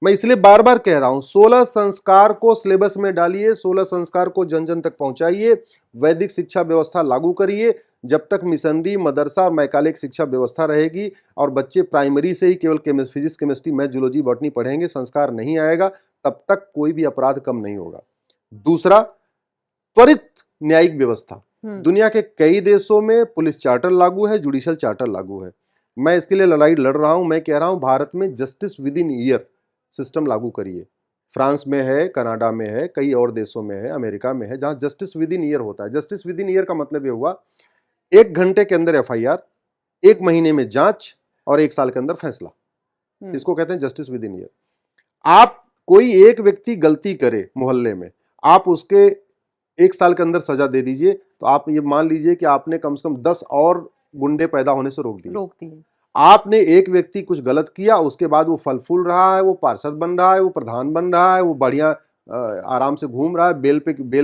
Speaker 1: मैं इसलिए बार बार कह रहा हूं, 16 संस्कार को सिलेबस में डालिए, 16 संस्कार को जन जन तक पहुंचाइए, वैदिक शिक्षा व्यवस्था लागू करिए। जब तक मिशनरी, मदरसा और मैकालिक शिक्षा व्यवस्था रहेगी और बच्चे प्राइमरी से ही केवल physics, chemistry, math, zoology, botany पढ़ेंगे, संस्कार नहीं आएगा, तब तक कोई भी अपराध कम नहीं होगा। दूसरा, त्वरित न्यायिक व्यवस्था। दुनिया के कई देशों में पुलिस चार्टर लागू है, जुडिशियल चार्टर लागू है। मैं इसके लिए लड़ाई लड़ रहा हूं। मैं कह रहा हूं भारत में justice with in year system लागू करिए। फ्रांस में है, कनाडा में है, कई और देशों में है, अमेरिका में है, जहां जस्टिस विद इन ईयर होता है। जस्टिस विद इन ईयर का मतलब ये हुआ 1 घंटे के अंदर एफआईआर, 1 महीने में जांच और 1 साल के अंदर फैसला। इसको कहते हैं जस्टिस विद इन ईयर। आप कोई एक व्यक्ति गलती करे मोहल्ले में, आप उसके 1 साल के अंदर सजा दे दीजिए, तो आप ये मान लीजिए कि आपने कम से कम 10 और गुंडे पैदा होने से रोक दिए। आपने एक व्यक्ति कुछ गलत किया, उसके बाद वो फल फूल रहा है, वो पार्षद बन रहा है, वो प्रधान बन रहा है, वो बढ़िया आराम से घूम रहा है, बेल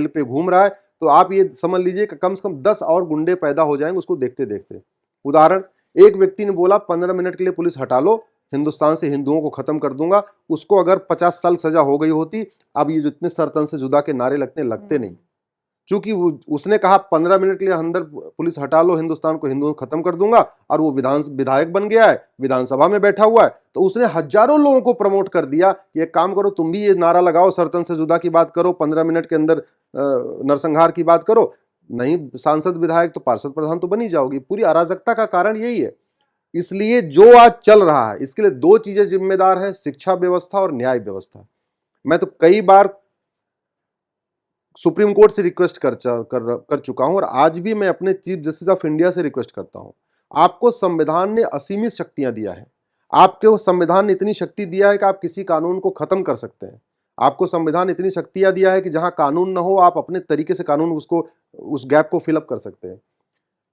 Speaker 1: पे घूम रहा है, तो आप ये समझ लीजिए कि कम से कम 10 और गुंडे पैदा हो जाएंगे उसको देखते देखते। उदाहरण, एक व्यक्ति ने बोला 15 मिनट के लिए पुलिस हटा लो, हिंदुस्तान से हिंदुओं को खत्म कर दूंगा। उसको अगर 50 साल सजा हो गई होती, अब ये जितने सरतन से जुदा के नारे लगते नहीं। चूंकि उसने कहा 15 मिनट के लिए अंदर पुलिस हटा लो, हिंदुस्तान को हिंदुओं खत्म कर दूंगा, और वो विधायक बन गया है, विधानसभा में बैठा हुआ है, तो उसने हजारों लोगों को प्रमोट कर दिया कि एक काम करो, तुम भी ये नारा लगाओ, सरतन से जुदा की बात करो, 15 मिनट के अंदर नरसंहार की बात करो। नहीं सांसद, विधायक तो पार्षद, प्रधान तो बनी जाओगी। पूरी अराजकता का कारण यही है। इसलिए जो आज चल रहा है, इसके लिए 2 चीजें जिम्मेदार है, शिक्षा व्यवस्था और न्याय व्यवस्था। मैं तो कई बार सुप्रीम कोर्ट से रिक्वेस्ट कर चुका हूं और आज भी मैं अपने चीफ जस्टिस ऑफ इंडिया से रिक्वेस्ट करता हूं। आपको संविधान ने असीमित शक्तियां दिया है। आपके संविधान ने इतनी शक्ति दिया है कि आप किसी कानून को खत्म कर सकते हैं। आपको संविधान इतनी शक्तियां दिया है कि जहां कानून न हो, आप अपने तरीके से कानून उस गैप को फिलअप कर सकते हैं।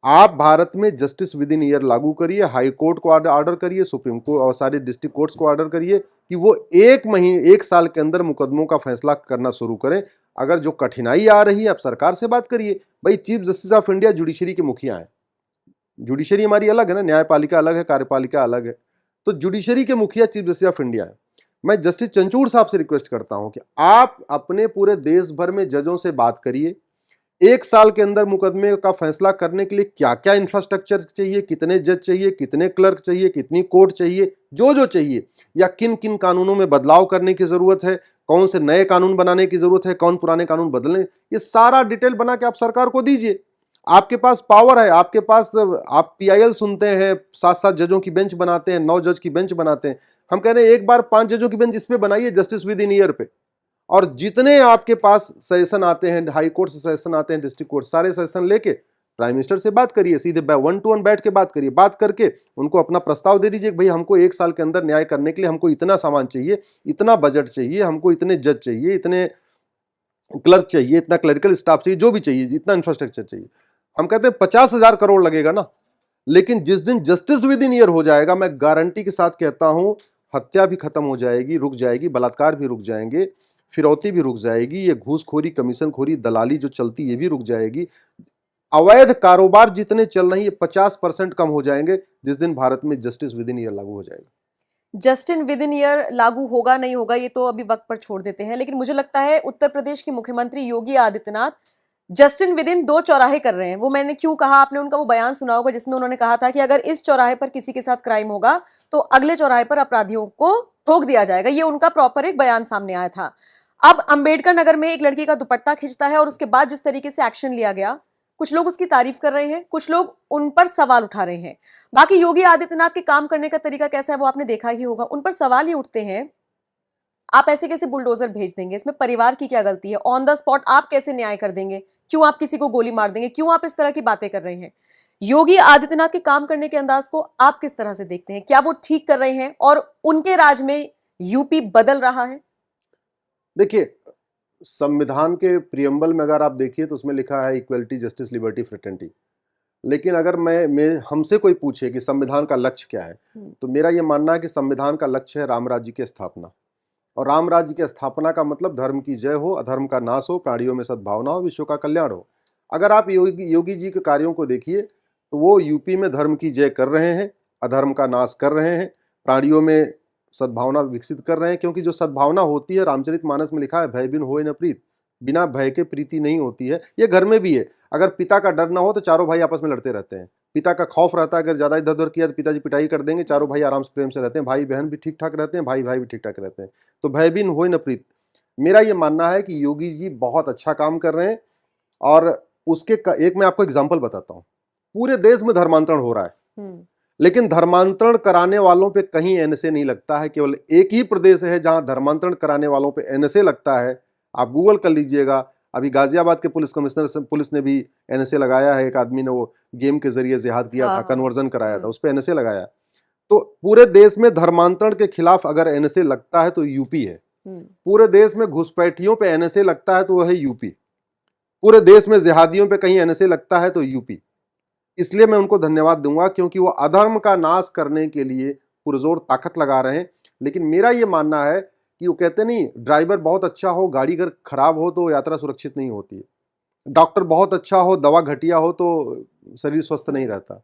Speaker 1: आप भारत में जस्टिस विद इन ईयर लागू करिए, हाई कोर्ट को ऑर्डर करिए, सुप्रीम कोर्ट और सारे डिस्ट्रिक्ट कोर्ट्स को ऑर्डर करिए कि वो 1 साल के अंदर मुकदमों का फैसला करना शुरू करें। अगर जो कठिनाई आ रही है, आप सरकार से बात करिए। भाई, chief justice of India judiciary के मुखिया हैं। जुडिशरी हमारी अलग है ना, न्यायपालिका अलग है, कार्यपालिका अलग है। तो जुडिशरी के मुखिया चीफ जस्टिस ऑफ इंडिया है। मैं जस्टिस चंचूड़ साहब से रिक्वेस्ट करता हूं कि आप अपने पूरे देश भर में जजों से बात करिए, 1 साल के अंदर मुकदमे का फैसला करने के लिए क्या क्या इंफ्रास्ट्रक्चर चाहिए, कितने जज चाहिए, कितने क्लर्क चाहिए, कितनी कोर्ट चाहिए, जो चाहिए, या किन किन कानूनों में बदलाव करने की जरूरत है, कौन से नए कानून बनाने की जरूरत है, कौन पुराने कानून बदलने, ये सारा डिटेल बना के आप सरकार को दीजिए। आपके पास पावर है, आपके पास, आप पीआईएल सुनते हैं, 7-7 जजों की बेंच बनाते हैं, 9 जज की बेंच बनाते हैं। हम कह रहे हैं एक बार 5 जजों की बेंच इस पे बनाइए, जस्टिस विद इन ईयर पे, और जितने आपके पास सेशन आते हैं, हाई कोर्ट से सेशन आते हैं, डिस्ट्रिक्ट कोर्ट, सारे सेशन लेके प्राइम मिनिस्टर से बात करिए, सीधे 1 to 1 बैठ के बात करिए। बात करके उनको अपना प्रस्ताव दे दीजिए, भाई हमको 1 साल के अंदर न्याय करने के लिए हमको इतना सामान चाहिए, इतना बजट चाहिए, हमको इतने जज चाहिए, इतने क्लर्क चाहिए, इतना क्लरिकल स्टाफ चाहिए, जो भी चाहिए, इतना इंफ्रास्ट्रक्चर चाहिए। हम कहते हैं 50,000 करोड़ लगेगा ना, लेकिन जिस दिन जस्टिस विद इन ईयर हो जाएगा, मैं गारंटी के साथ कहता हूं, हत्या भी खत्म हो जाएगी, रुक जाएगी, बलात्कार भी रुक जाएंगे, फिरौती भी रुक जाएगी, ये घूसखोरी, कमीशनखोरी, दलाली जो चलती ये भी रुक जाएगी। अवैध कारोबार जितने चल रहे हैं ये 50% कम हो जाएंगे जिस दिन भारत में जस्टिस विद इन ईयर लागू हो जाएगा।
Speaker 2: जस्टिन विद इन ईयर लागू होगा नहीं होगा ये तो अभी वक्त पर छोड़ देते हैं, लेकिन मुझे लगता है उत्तर प्रदेश के मुख्यमंत्री Yogi Adityanath Justin with in 2 चौराहे कर रहे हैं। वो मैंने क्यों कहा, आपने उनका वो बयान सुना होगा जिसमें उन्होंने कहा था कि अगर इस चौराहे पर किसी के साथ क्राइम होगा तो अगले चौराहे पर अपराधियों को ठोक दिया जाएगा। ये उनका प्रॉपर एक बयान सामने आया था। अब अंबेडकर नगर में एक लड़की का दुपट्टा खिंचता है और उसके बाद जिस तरीके से एक्शन लिया गया, कुछ लोग उसकी तारीफ कर रहे हैं, कुछ लोग उन पर सवाल उठा रहे हैं। बाकी योगी आदित्यनाथ के काम करने का तरीका कैसा है वो आपने देखा ही होगा। उन पर सवाल ये उठते हैं, आप ऐसे कैसे बुलडोजर भेज देंगे, इसमें परिवार की क्या गलती है, ऑन द स्पॉट आप कैसे न्याय कर देंगे, क्यों आप किसी को गोली मार देंगे, क्यों आप इस तरह की बातें कर रहे हैं। योगी आदित्यनाथ के काम करने के अंदाज को आप किस तरह से देखते हैं, क्या वो ठीक कर रहे हैं और उनके राज में यूपी बदल रहा है?
Speaker 1: देखिए, संविधान के प्रियम्बल में अगर आप देखिए तो उसमें लिखा है इक्वलिटी, जस्टिस, लिबर्टी, फ्रेटर्निटी। लेकिन अगर मैं हमसे कोई पूछे कि संविधान का लक्ष्य क्या है, तो मेरा ये मानना है कि संविधान का लक्ष्य है राम राज्य की स्थापना। और राम राज्य की स्थापना का मतलब धर्म की जय हो, अधर्म का नाश हो, प्राणियों में सद्भावना हो, विश्व का कल्याण हो। अगर आप योगी जी के कार्यों को देखिए तो वो यूपी में धर्म की जय कर रहे हैं, अधर्म का नाश कर रहे हैं, प्राणियों में सद्भावना विकसित कर रहे हैं। क्योंकि जो सद्भावना होती है, रामचरितमानस में लिखा है, भय बिन होय न प्रीत, बिना भय के प्रीति नहीं होती है। ये घर में भी है। अगर पिता का डर ना हो तो चारों भाई आपस में लड़ते रहते हैं। पिता का खौफ रहता है, अगर ज्यादा इधर उधर किया तो पिताजी पिटाई कर देंगे, चारों भाई आराम से प्रेम से रहते हैं, भाई बहन भी ठीक ठाक रहते हैं, भाई भाई भी ठीक ठाक रहते हैं। तो भय बिन होय न प्रीत, मेरा ये मानना है कि योगी जी बहुत अच्छा काम कर रहे हैं। और उसके एक मैं आपको एग्जाम्पल बताता हूँ। पूरे देश में धर्मांतरण हो रहा है, लेकिन धर्मांतरण कराने वालों पे कहीं एनएसए नहीं लगता है। केवल एक ही प्रदेश है जहां धर्मांतरण कराने वालों पे एनएसए लगता है। आप गूगल कर लीजिएगा, अभी गाजियाबाद के पुलिस कमिश्नर से पुलिस ने भी एनएसए लगाया है। एक आदमी ने वो गेम के जरिए जिहाद किया था, कन्वर्जन कराया था, उस पर एनएसए लगाया। तो पूरे देश में धर्मांतरण के खिलाफ अगर एनएसए लगता है तो यूपी है। पूरे देश में घुसपैठियों पे एनएसए लगता है तो वह है यूपी। पूरे देश में जिहादियों पे कहीं एनएसए लगता है तो यूपी। इसलिए मैं उनको धन्यवाद दूंगा, क्योंकि वो अधर्म का नाश करने के लिए पुरजोर ताकत लगा रहे हैं। लेकिन मेरा ये मानना है कि वो कहते नहीं, ड्राइवर बहुत अच्छा हो, गाड़ी अगर खराब हो तो यात्रा सुरक्षित नहीं होती है। डॉक्टर बहुत अच्छा हो, दवा घटिया हो तो शरीर स्वस्थ नहीं रहता।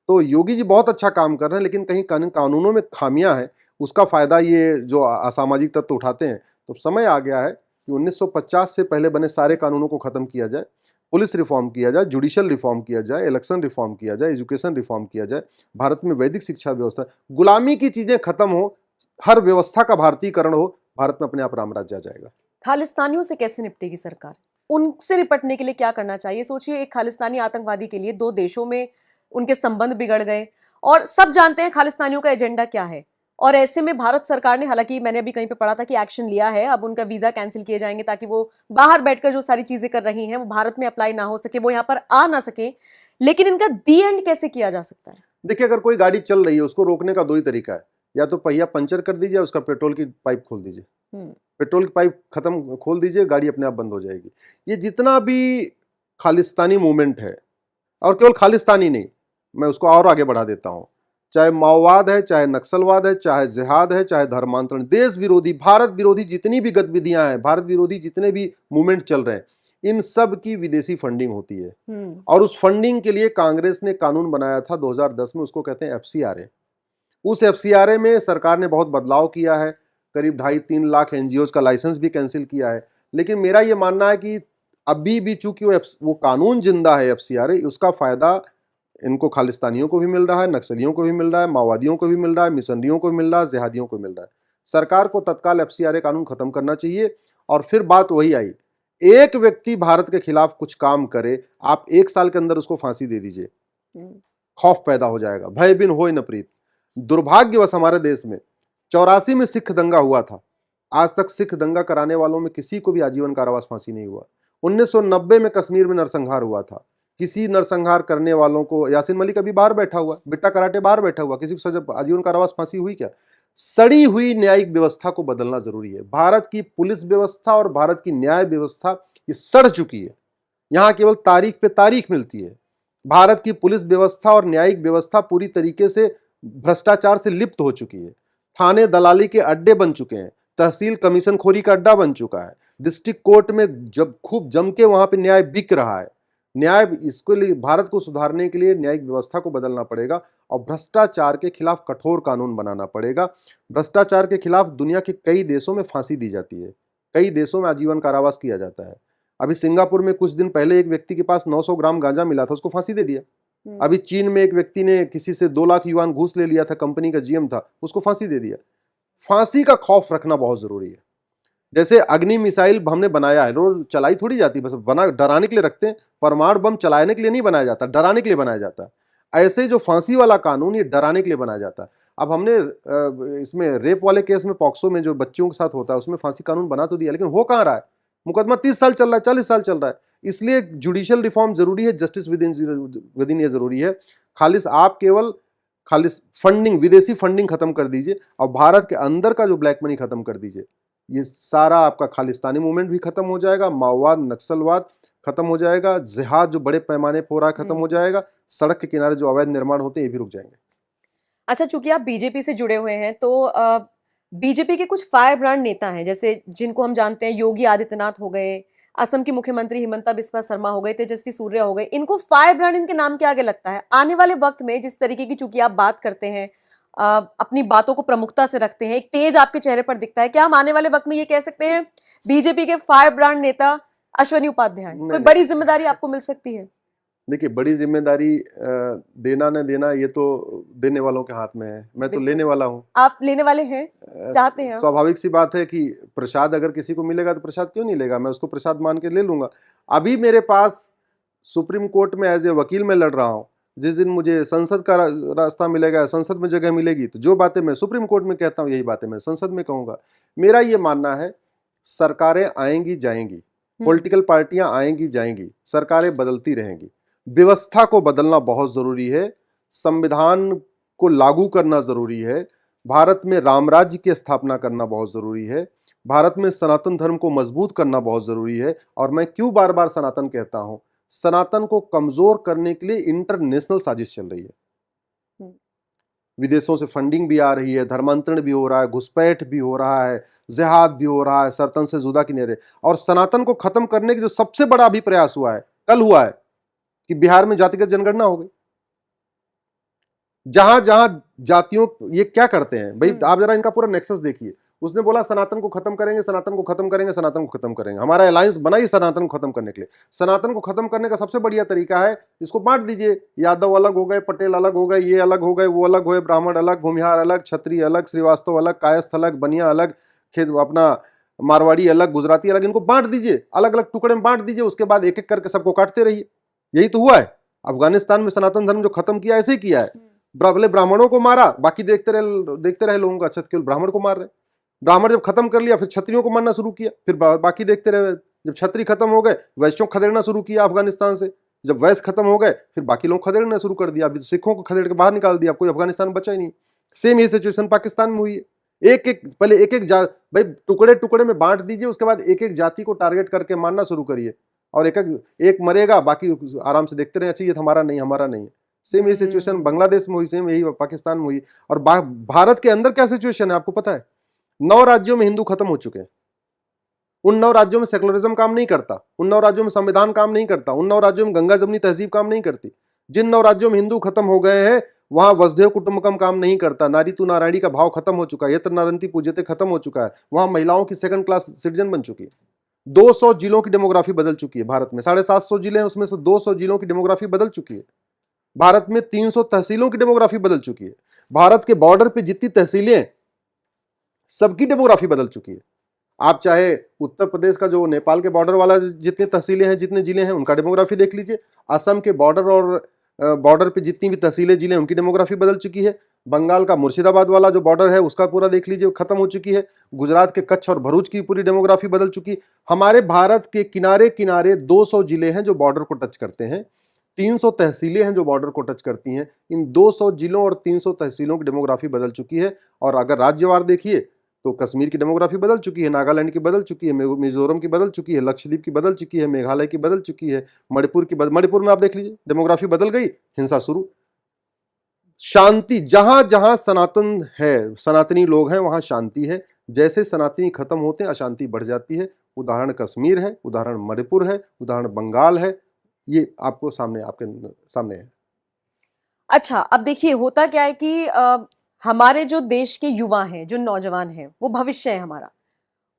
Speaker 1: तो योगी जी बहुत अच्छा काम कर रहे हैं, लेकिन कहीं कानूनों में खामियां हैं। उसका फायदा ये जो असामाजिक तत्व उठाते हैं। तो समय आ गया है कि 1950 से पहले बने सारे कानूनों को खत्म किया जाए, पुलिस रिफॉर्म किया जाए, जुडिशियल रिफॉर्म किया जाए, इलेक्शन रिफॉर्म किया जाए, एजुकेशन रिफॉर्म किया जाए, भारत में वैदिक शिक्षा व्यवस्था, गुलामी की चीजें खत्म हो, हर व्यवस्था का भारतीयकरण हो, भारत में अपने आप राम राज्य आ जाएगा।
Speaker 2: खालिस्तानियों से कैसे निपटेगी सरकार? उनसे निपटने के लिए क्या करना चाहिए? सोचिए, एक खालिस्तानी आतंकवादी के लिए 2 देशों में उनके संबंध बिगड़ गए और सब जानते हैं खालिस्तानियों का एजेंडा क्या है। और ऐसे में भारत सरकार ने, हालांकि मैंने अभी कहीं पे पढ़ा था कि एक्शन लिया है, अब उनका वीजा कैंसिल किए जाएंगे ताकि वो बाहर बैठकर जो सारी चीजें कर रही हैं वो भारत में अप्लाई ना हो सके, वो यहाँ पर आ ना सके। लेकिन इनका दी एंड कैसे किया जा सकता है?
Speaker 1: देखिए, अगर कोई गाड़ी चल रही है उसको रोकने का 2 ही तरीका है, या तो पहिया पंचर कर दीजिए, उसका पेट्रोल की पाइप खोल दीजिए। पेट्रोल की पाइप खत्म खोल दीजिए, गाड़ी अपने आप बंद हो जाएगी। ये जितना भी खालिस्तानी मूवमेंट है, और केवल खालिस्तानी नहीं, मैं उसको और आगे बढ़ा देता हूं, चाहे माओवाद है, चाहे नक्सलवाद है, चाहे जिहाद है, चाहे धर्मांतरण, देश विरोधी, भारत विरोधी जितनी भी गतिविधियां हैं, भारत विरोधी जितने भी मूवमेंट चल रहे हैं, इन सब की विदेशी फंडिंग होती है। और उस फंडिंग के लिए कांग्रेस ने कानून बनाया था 2010 में, उसको कहते हैं एफसीआरए। उस एफसीआरए में सरकार ने बहुत बदलाव किया है, करीब 2.5-3 लाख एनजीओज का लाइसेंस भी कैंसिल किया है। लेकिन मेरा ये मानना है कि अभी भी चूंकि वो कानून जिंदा है एफसीआरए, उसका फायदा इनको खालिस्तानियों को भी मिल रहा है, नक्सलियों को भी मिल रहा है, माओवादियों को भी मिल रहा है, मिशनरियों को भी मिल रहा है, जिहादियों को मिल रहा है। सरकार को तत्काल एफसीआरए कानून खत्म करना चाहिए। और फिर बात वही आई, एक व्यक्ति भारत के खिलाफ कुछ काम करे, आप 1 साल के अंदर उसको फांसी दे दीजिए, खौफ पैदा हो जाएगा, भय बिन होय न प्रीत। दुर्भाग्यवश हमारे देश में 84 में सिख दंगा हुआ था, आज तक सिख दंगा कराने वालों में किसी को भी आजीवन कारावास फांसी नहीं हुआ। 1990 में कश्मीर में नरसंहार हुआ था, किसी नरसंहार करने वालों को, यासीन मलिक अभी बाहर बैठा हुआ, बिट्टा कराटे बाहर बैठा हुआ, किसी को सजा आजीवन कारावास फांसी हुई क्या? सड़ी हुई न्यायिक व्यवस्था को बदलना जरूरी है। भारत की पुलिस व्यवस्था और भारत की न्याय व्यवस्था ये सड़ चुकी है, यहां केवल तारीख पे तारीख मिलती है। भारत की पुलिस व्यवस्था और न्यायिक व्यवस्था पूरी तरीके से भ्रष्टाचार से लिप्त हो चुकी है। थाने दलाली के अड्डे बन चुके हैं, तहसील कमीशन खोरी का अड्डा बन चुका है, डिस्ट्रिक्ट कोर्ट में जब खूब जम के वहां पे न्याय बिक रहा है। न्याय, इसके लिए भारत को सुधारने के लिए न्यायिक व्यवस्था को बदलना पड़ेगा। और भ्रष्टाचार के खिलाफ कठोर कानून बनाना पड़ेगा। भ्रष्टाचार के खिलाफ दुनिया के कई देशों में फांसी दी जाती है, कई देशों में आजीवन कारावास किया जाता है। अभी सिंगापुर में कुछ दिन पहले एक व्यक्ति के पास 900 ग्राम गांजा मिला था, उसको फांसी दे दिया। अभी चीन में एक व्यक्ति ने किसी से 2 लाख युआन घूस ले लिया था, कंपनी का जीएम था, उसको फांसी दे दिया। फांसी का खौफ रखना बहुत जरूरी है। जैसे अग्नि मिसाइल हमने बनाया है, रोज चलाई थोड़ी जाती, बस बना डराने के लिए रखते हैं। परमाणु बम चलाने के लिए नहीं बनाया जाता, डराने के लिए बनाया जाता है। ऐसे जो फांसी वाला कानून, ये डराने के लिए बनाया जाता है। अब हमने इसमें रेप वाले केस में, पॉक्सो में जो बच्चियों के साथ होता है, उसमें फांसी कानून बना तो दिया, लेकिन हो कहाँ रहा है? मुकदमा 30 साल चल रहा है, 40 साल चल रहा है। इसलिए जुडिशियल रिफॉर्म जरूरी है, जस्टिस विद इन ये जरूरी है। खालिस फंडिंग, विदेशी फंडिंग खत्म कर दीजिए और भारत के अंदर का जो ब्लैक मनी खत्म कर दीजिए। ये सारा आपका खालिस्तानी मूवमेंट भी खत्म हो जाएगा, माओवाद नक्सलवाद खत्म हो जाएगा, जिहाद जो बड़े पैमाने पर हो रहा है खत्म हो जाएगा, सड़क के किनारे जो अवैध निर्माण होते हैं ये भी रुक जाएंगे।
Speaker 2: अच्छा, चूंकि आप बीजेपी से जुड़े हुए हैं तो बीजेपी के कुछ फायर ब्रांड नेता हैं, जैसे जिनको हम जानते हैं, योगी आदित्यनाथ हो गए, असम की मुख्यमंत्री हिमंता बिस्वा शर्मा हो गए, तेजस्वी सूर्या हो गए। इनको फायर ब्रांड इनके नाम के आगे लगता है। आने वाले वक्त में जिस तरीके की, चूंकि आप बात करते हैं, अपनी बातों को प्रमुखता से रखते हैं, एक तेज आपके चेहरे पर दिखता है, क्या हम आने वाले वक्त में ये कह सकते हैं बीजेपी के फायर ब्रांड नेता अश्वनी उपाध्याय, कोई बड़ी जिम्मेदारी आपको मिल सकती है?
Speaker 1: देखिए, बड़ी जिम्मेदारी देना न देना ये तो देने वालों के हाथ में है, मैं तो लेने वाला हूँ।
Speaker 2: आप लेने वाले हैं, चाहते हैं?
Speaker 1: स्वाभाविक सी बात है कि प्रसाद अगर किसी को मिलेगा तो प्रसाद क्यों नहीं लेगा, मैं उसको प्रसाद मान के ले लूंगा। अभी मेरे पास सुप्रीम कोर्ट में एज ए वकील में लड़ रहा हूँ। जिस दिन मुझे संसद का रास्ता मिलेगा, संसद में जगह मिलेगी, तो जो बातें मैं सुप्रीम कोर्ट में कहता हूँ यही बातें मैं संसद में कहूंगा। मेरा ये मानना है, सरकारें आएंगी जाएंगी, पॉलिटिकल पार्टियां आएंगी जाएंगी, सरकारें बदलती रहेंगी। व्यवस्था को बदलना बहुत जरूरी है, संविधान को लागू करना जरूरी है, भारत में राम राज्य की स्थापना करना बहुत जरूरी है, भारत में सनातन धर्म को मजबूत करना बहुत जरूरी है। और मैं क्यों बार बार सनातन कहता हूं, सनातन को कमजोर करने के लिए इंटरनेशनल साजिश चल रही है। विदेशों से फंडिंग भी आ रही है, धर्मांतरण भी हो रहा है, घुसपैठ भी हो रहा है, जिहाद भी हो रहा है, सरतन से जुदा किनारे। और सनातन को खत्म करने की जो सबसे बड़ा अभी प्रयास हुआ है, कल हुआ है कि बिहार में जातिगत जनगणना हो गई। जहां जहां जातियों, ये क्या करते हैं भाई, आप जरा इनका पूरा नेक्सस देखिए। उसने बोला सनातन को खत्म करेंगे, सनातन को खत्म करेंगे, सनातन को खत्म करेंगे। हमारा अलायंस बना ही सनातन को खत्म करने के लिए। सनातन को खत्म करने का सबसे बढ़िया तरीका है, इसको बांट दीजिए। यादव अलग हो गए, पटेल अलग हो गए, ये अलग हो गए, वो अलग हुए, ब्राह्मण अलग, भूमिहार अलग, क्षत्रिय अलग, श्रीवास्तव अलग, कायस्थ अलग, बनिया अलग, खेत अपना मारवाड़ी अलग, गुजराती अलग। इनको बांट दीजिए, अलग अलग टुकड़े में बांट दीजिए, उसके बाद एक एक करके सबको काटते रहिए। यही तो हुआ है अफगानिस्तान में। सनातन धर्म जो खत्म किया, ऐसे ही किया है। पहले ब्राह्मणों को मारा, बाकी देखते रहे लोगों का। अच्छा, केवल ब्राह्मण को मार रहे। ब्राह्मण जब खत्म कर लिया, फिर क्षत्रियों को मारना शुरू किया, फिर बाकी देखते रहे। जब क्षत्रिय खत्म हो गए, वैश्यों को खदेड़ना शुरू किया अफगानिस्तान से। जब वैश्य खत्म हो गए, फिर बाकी लोग खदेड़ना शुरू कर दिया। अभी तो सिखों को खदेड़ के बाहर निकाल दिया, कोई अफगानिस्तान में बचा ही नहीं। सेम ही सिचुएशन पाकिस्तान में हुई है। पहले एक एक भाई टुकड़े टुकड़े में बांट दीजिए, उसके बाद एक एक जाति को टारगेट करके मारना शुरू करिए, और एक मरेगा, बाकी आराम से देखते रहे। अच्छा, ये हमारा नहीं, हमारा नहीं। सेम यही सिचुएशन बांग्लादेश में हुई, सेम यही पाकिस्तान में हुई। और भारत के अंदर क्या सिचुएशन है आपको पता है? 9 राज्यों में हिंदू खत्म हो चुके हैं। उन 9 राज्यों में सेकुलरिज्म काम नहीं करता, उन 9 राज्यों में संविधान काम नहीं करता, उन 9 राज्यों में गंगा जमनी तहजीब काम नहीं करती। जिन 9 राज्यों में हिंदू खत्म हो गए हैं, वहां वसुधैव कुटुंबकम काम नहीं करता, नारी तू नारायणी का भाव खत्म हो चुका है, यत्र नारंती पूज्यते खत्म हो चुका है। वहां महिलाओं की सेकंड क्लास सिटीजन बन चुकी है। 200 जिलों की डेमोग्राफी बदल चुकी है। भारत में 750 जिले हैं, उसमें से 200 जिलों की डेमोग्राफी बदल चुकी है। भारत में 300 तहसीलों की डेमोग्राफी बदल चुकी है। भारत के बॉर्डर पे जितनी तहसीलें, सबकी डेमोग्राफी बदल चुकी है। आप चाहे उत्तर प्रदेश का जो नेपाल के बॉर्डर वाला जितने तहसीलें हैं, जितने जिले हैं, उनका डेमोग्राफी देख लीजिए। असम के बॉर्डर और बॉर्डर पे जितनी भी तहसीलें जिले, उनकी डेमोग्राफी बदल चुकी है। बंगाल का मुर्शिदाबाद वाला जो बॉर्डर है, उसका पूरा देख लीजिए, खत्म हो चुकी है। गुजरात के कच्छ और भरूच की पूरी डेमोग्राफी बदल चुकी। हमारे भारत के किनारे किनारे 200 जिले हैं जो बॉर्डर को टच करते हैं, 300 तहसीलें हैं जो बॉर्डर को टच करती हैं। इन 200 जिलों और 300 तहसीलों की डेमोग्राफी बदल चुकी है। और अगर राज्यवार देखिए तो कश्मीर की डेमोग्राफी बदल चुकी है, नागालैंड की बदल चुकी है, मिजोरम की बदल चुकी है, लक्षद्वीप की बदल चुकी है, मेघालय की बदल चुकी है, मणिपुर में आप देख लीजिए डेमोग्राफी बदल गई, हिंसा शुरू। शांति, जहां जहां सनातन है, सनातनी लोग हैं, वहां शांति है। जैसे सनातनी खत्म होते हैं, अशांति बढ़ जाती है। उदाहरण कश्मीर है, उदाहरण मणिपुर है, उदाहरण बंगाल है। ये आपके सामने है।
Speaker 2: अच्छा, अब देखिए होता क्या है कि हमारे जो देश के युवा हैं, जो नौजवान हैं, वो भविष्य है हमारा।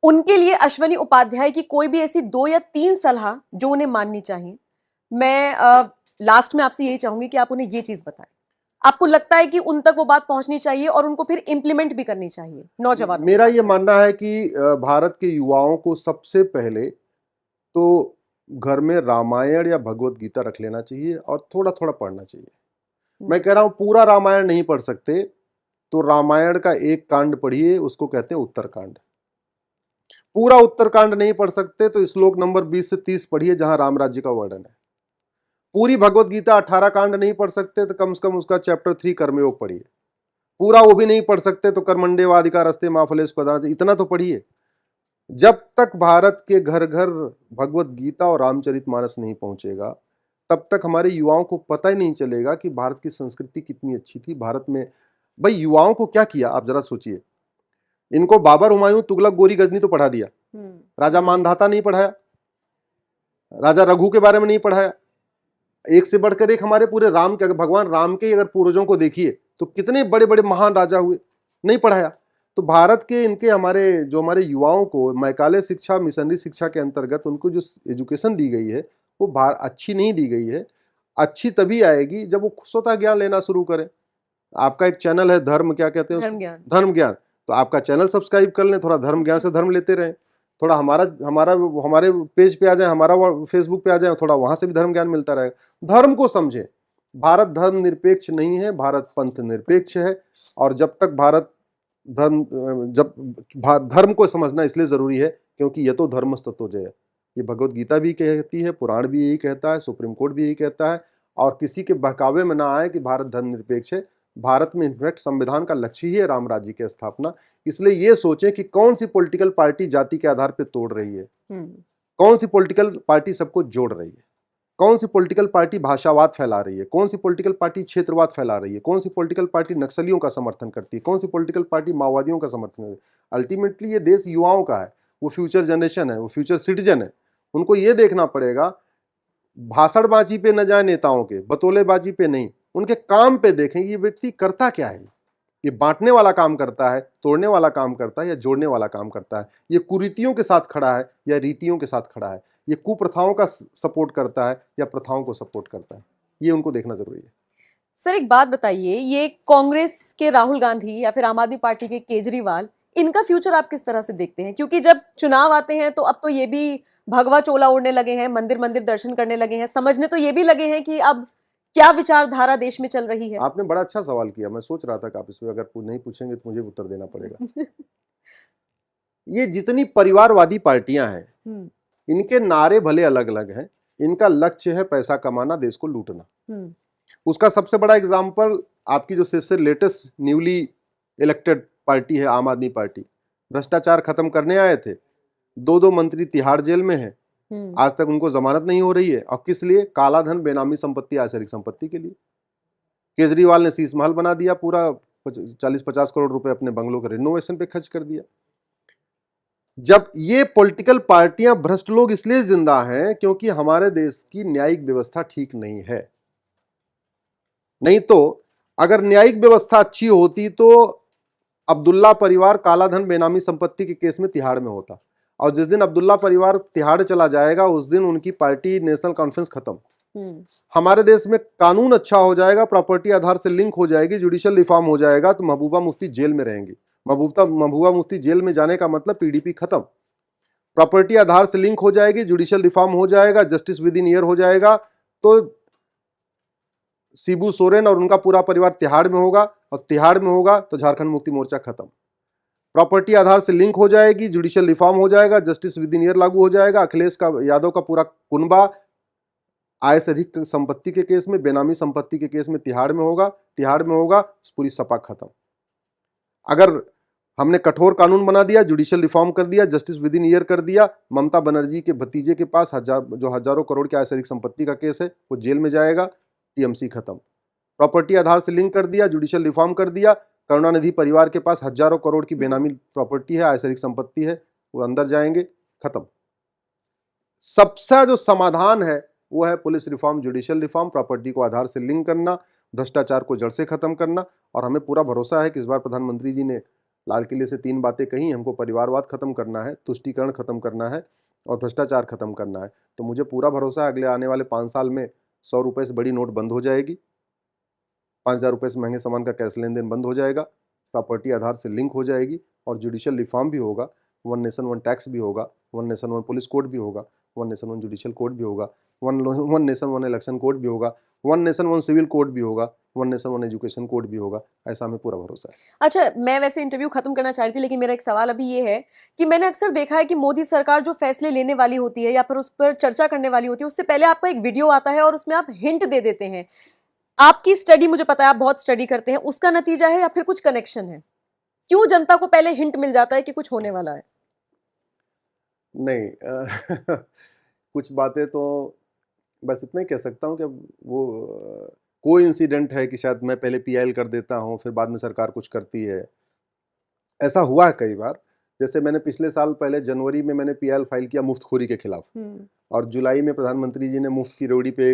Speaker 2: उनके लिए अश्वनी उपाध्याय की कोई भी ऐसी 2 या 3 सलाह जो उन्हें माननी चाहिए। मैं लास्ट में आपसे यही चाहूंगी कि आप उन्हें ये चीज़ बताएँ। आपको लगता है कि उन तक वो बात पहुँचनी चाहिए और उनको फिर इम्प्लीमेंट भी करनी चाहिए, नौजवानों को
Speaker 1: मेरा ये
Speaker 2: खासकर?
Speaker 1: मानना है कि भारत के युवाओं को सबसे पहले तो घर में रामायण या भगवत गीता रख लेना चाहिए और थोड़ा-थोड़ा पढ़ना चाहिए। मैं
Speaker 2: हुँ,
Speaker 1: कह रहा हूँ पूरा रामायण नहीं पढ़ सकते, तो रामायण का एक कांड पढ़िए, उसको कहते हैं उत्तरकांड। पूरा उत्तरकांड नहीं पढ़ सकते तो श्लोक नंबर 20 से 30 पढ़िए जहां राम राज्य का वर्णन है। पूरी भगवत गीता 18 कांड नहीं पढ़ सकते तो कम से कम उसका चैप्टर 3 कर्मयोग पढ़िए। पूरा वो भी नहीं पढ़ सकते तो कर्मण्डेवाधिकारस्ते मा फलेषु कदाचन, इतना तो पढ़िए। जब तक भारत के घर घर भगवत गीता और रामचरितमानस नहीं पहुंचेगा, तब तक हमारे युवाओं को पता ही नहीं चलेगा कि भारत की संस्कृति कितनी अच्छी थी। भारत में भाई युवाओं को क्या किया, आप जरा सोचिए। इनको बाबर, हुमायूं, तुगलक, गोरी, गजनी तो पढ़ा दिया,
Speaker 2: हुँ,
Speaker 1: राजा मानधाता नहीं पढ़ाया, राजा रघु के बारे में नहीं पढ़ाया। एक से बढ़कर एक हमारे पूरे राम के, अगर भगवान राम के अगर पूर्वजों को देखिए तो कितने बड़े बड़े महान राजा हुए, नहीं पढ़ाया। तो भारत के इनके हमारे जो हमारे युवाओं को मैकाले शिक्षा, मिशनरी शिक्षा के अंतर्गत उनको जो एजुकेशन दी गई है वो अच्छी नहीं दी गई है। अच्छी तभी आएगी जब वो स्वतः ज्ञान लेना शुरू करें। आपका एक चैनल है धर्म, क्या कहते हैं
Speaker 2: धर्म
Speaker 1: उसको,
Speaker 2: ज्ञान।
Speaker 1: धर्म ज्ञान, तो आपका चैनल सब्सक्राइब कर लें, थोड़ा धर्म ज्ञान से धर्म लेते रहें। थोड़ा हमारा हमारा हमारे पेज पे आ जाए, हमारा फेसबुक पे आ जाए, थोड़ा वहां से भी धर्म ज्ञान मिलता रहेगा। धर्म को समझें। भारत धर्म निरपेक्ष नहीं है, भारत पंथ निरपेक्ष है। और जब तक भारत धर्म धर्म को समझना इसलिए जरूरी है क्योंकि ये तो धर्मस्ततो जय, ये भगवत गीता भी कहती है, पुराण भी यही कहता है, सुप्रीम कोर्ट भी यही कहता है। और किसी के बहकावे में ना आए कि भारत धर्मनिरपेक्ष है। भारत में इनफैक्ट संविधान का लक्ष्य ही है राम राज्य की स्थापना। इसलिए ये सोचें कि कौन सी पॉलिटिकल पार्टी जाति के आधार पर तोड़ रही है,
Speaker 2: हुँ,
Speaker 1: कौन सी पॉलिटिकल पार्टी सबको जोड़ रही है, कौन सी पॉलिटिकल पार्टी भाषावाद फैला रही है, कौन सी पॉलिटिकल पार्टी क्षेत्रवाद फैला रही है, कौन सी पॉलिटिकल पार्टी नक्सलियों का समर्थन करती है, कौन सी पॉलिटिकल पार्टी माओवादियों का समर्थन करती है। अल्टीमेटली ये देश युवाओं का है, वो फ्यूचर जनरेशन है, वो फ्यूचर सिटीजन है। उनको ये देखना पड़ेगा, भाषणबाजी पे न जाए नेताओं के, बतौलेबाजी पे नहीं, उनके काम पे देखें ये व्यक्ति करता क्या है। ये बांटने वाला काम करता है, तोड़ने वाला काम करता है या जोड़ने वाला काम करता है। ये कुरीतियों के साथ खड़ा है या रीतियों के साथ खड़ा है। ये कुप्रथाओं का सपोर्ट करता है या प्रथाओं को सपोर्ट करता है। ये उनको देखना जरूरी है।
Speaker 2: सर एक बात बताइए, ये कांग्रेस के राहुल गांधी या फिर आम आदमी पार्टी के केजरीवाल, इनका फ्यूचर आप किस तरह से देखते हैं? क्योंकि जब चुनाव आते हैं तो अब तो ये भी भगवा चोला ओढ़ने लगे हैं, मंदिर-मंदिर दर्शन करने लगे हैं, समझने तो ये भी लगे हैं कि अब क्या विचारधारा देश में चल रही है।
Speaker 1: आपने बड़ा अच्छा सवाल किया। मैं सोच रहा था कि आप इसमें अगर नहीं पूछेंगे तो मुझे उत्तर देना पड़ेगा। ये जितनी परिवारवादी पार्टियां हैं,
Speaker 2: हुँ,
Speaker 1: इनके नारे भले अलग अलग हैं, इनका लक्ष्य है पैसा कमाना, देश को लूटना।
Speaker 2: हुँ,
Speaker 1: उसका सबसे बड़ा एग्जाम्पल आपकी जो सबसे लेटेस्ट न्यूली इलेक्टेड पार्टी है आम आदमी पार्टी। भ्रष्टाचार खत्म करने आए थे, दो दो मंत्री तिहाड़ जेल में हैं,
Speaker 2: हुँ,
Speaker 1: आज तक उनको जमानत नहीं हो रही है। और किस लिए? काला धन, बेनामी संपत्ति, आसरिक संपत्ति के लिए। केजरीवाल ने शीश महल बना दिया, पूरा 40-50 करोड़ रुपए अपने बंगलों के रिनोवेशन पे खर्च कर दिया। जब ये पॉलिटिकल पार्टियां, भ्रष्ट लोग इसलिए जिंदा हैं क्योंकि हमारे देश की न्यायिक व्यवस्था ठीक नहीं है। नहीं तो अगर न्यायिक व्यवस्था अच्छी होती तो अब्दुल्ला परिवार काला धन, बेनामी संपत्ति के केस में तिहाड़ में होता। और जिस दिन अब्दुल्ला परिवार तिहाड़ चला जाएगा उस दिन उनकी पार्टी नेशनल कॉन्फ्रेंस खत्म।
Speaker 2: हुँ,
Speaker 1: हमारे देश में कानून अच्छा हो जाएगा, प्रॉपर्टी आधार से लिंक हो जाएगी, जुडिशियल रिफॉर्म हो जाएगा, तो महबूबा मुफ्ती जेल में रहेंगी। महबूबा मुफ्ती जेल में जाने का मतलब पीडीपी खत्म। प्रॉपर्टी आधार से लिंक हो जाएगी, जुडिशियल रिफॉर्म हो जाएगा, जस्टिस विद इन ईयर हो जाएगा, तो शिबू सोरेन और उनका पूरा परिवार तिहाड़ में होगा, और तिहाड़ में होगा तो झारखंड मुक्ति मोर्चा खत्म। प्रॉपर्टी आधार से लिंक हो जाएगी, जुडिशियल रिफॉर्म हो जाएगा, जस्टिस विद इन ईयर लागू हो जाएगा, अखिलेश का यादव का पूरा कुनबा आय से अधिक संपत्ति के केस में, बेनामी संपत्ति के केस में तिहाड़ में होगा, तिहाड़ में होगा, पूरी सपा खत्म। अगर हमने कठोर कानून बना दिया, जुडिशियल रिफॉर्म कर दिया, जस्टिस विद इन ईयर कर दिया, ममता बनर्जी के भतीजे के पास हजारों करोड़ की आय से अधिक संपत्ति का केस है, वो जेल में जाएगा, टीएमसी खत्म। प्रॉपर्टी आधार से लिंक कर दिया, जुडिशियल रिफॉर्म कर दिया, करुणानिधि परिवार के पास हजारों करोड़ की बेनामी प्रॉपर्टी है, आय से अधिक संपत्ति है, वो अंदर जाएंगे, खत्म। सबसे जो समाधान है वो है police reform, judicial reform, property को आधार से लिंक करना, भ्रष्टाचार को जड़ से खत्म करना, और हमें पूरा भरोसा है कि इस बार प्रधानमंत्री जी ने लाल किले से 3 बातें कही, हमको परिवारवाद खत्म करना है, तुष्टीकरण खत्म करना है और भ्रष्टाचार खत्म करना है। तो मुझे पूरा भरोसा है अगले आने वाले 5 साल में 100 रुपये से बड़ी नोट बंद हो जाएगी, 5,000 रुपये से महंगे सामान का कैश लेन देन बंद हो जाएगा, प्रॉपर्टी आधार से लिंक हो जाएगी और जुडिशियल रिफॉर्म भी होगा, 1 नेशन 1 टैक्स भी होगा, 1 नेशन 1 पुलिस कोड भी होगा, 1 नेशन 1 जुडिशियल कोड भी होगा, 1 नेशन 1 इलेक्शन कोड भी होगा, 1 नेशन 1 सिविल कोड भी होगा, 1 नेशन 1 एजुकेशन कोड भी होगा। ऐसा हमें पूरा भरोसा है।
Speaker 2: अच्छा, मैं वैसे इंटरव्यू खत्म करना चाह रही थी, लेकिन मेरा एक सवाल अभी ये है कि मैंने अक्सर देखा है कि मोदी सरकार जो फैसले लेने वाली होती है या फिर उस पर चर्चा करने वाली होती है, उससे पहले आपका एक वीडियो आता है और उसमें आप हिंट दे देते हैं। आपकी स्टडी, मुझे पता है आप बहुत स्टडी करते हैं, उसका नतीजा है या फिर कुछ कनेक्शन है? क्यों जनता को पहले हिंट मिल जाता है कि कुछ होने वाला है?
Speaker 1: नहीं कुछ बातें तो बस इतना ही कह सकता हूँ कि वो कोई इंसिडेंट है कि शायद मैं पहले पीआईएल कर देता हूँ, फिर बाद में सरकार कुछ करती है। ऐसा हुआ है कई बार। जैसे मैंने पिछले साल पहले जनवरी में मैंने पीआईएल फाइल किया मुफ्तखोरी के खिलाफ, और जुलाई में प्रधानमंत्री जी ने मुफ्त की रोड़ी पे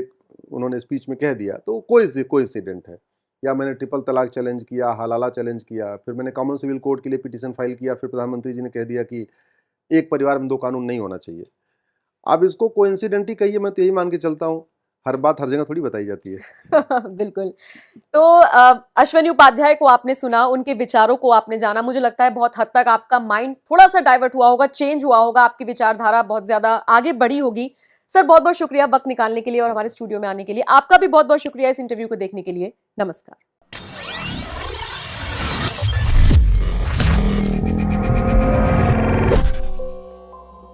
Speaker 1: उन्होंने स्पीच में कह दिया, तो कोई इंसिडेंट है। या मैंने ट्रिपल तलाक चैलेंज किया, हलाला चैलेंज किया, फिर मैंने कॉमन सिविल कोड के लिए पिटीशन फाइल किया, फिर प्रधानमंत्री जी ने कह दिया कि एक परिवार में 2 कानून नहीं होना चाहिए। अब इसको कोइंसिडेंट ही कहिए, मैं तो यही मान के चलता हूँ। हर बात हर जगह थोड़ी बताई जाती है।
Speaker 2: बिल्कुल। तो अश्वनी उपाध्याय को आपने सुना, उनके विचारों को आपने जाना। मुझे लगता है बहुत हद तक आपका माइंड थोड़ा-सा डाइवर्ट हुआ होगा, चेंज हुआ होगा, आपकी विचारधारा बहुत ज़्यादा आगे बढ़ी होगी। सर, बहुत-बहुत शुक्रिया वक़्त निकालने के लिए और हमारे स्टूडियो में आने के लिए। आपका भी बहुत-बहुत शुक्रिया इस इंटरव्यू को देखने के लिए। नमस्कार।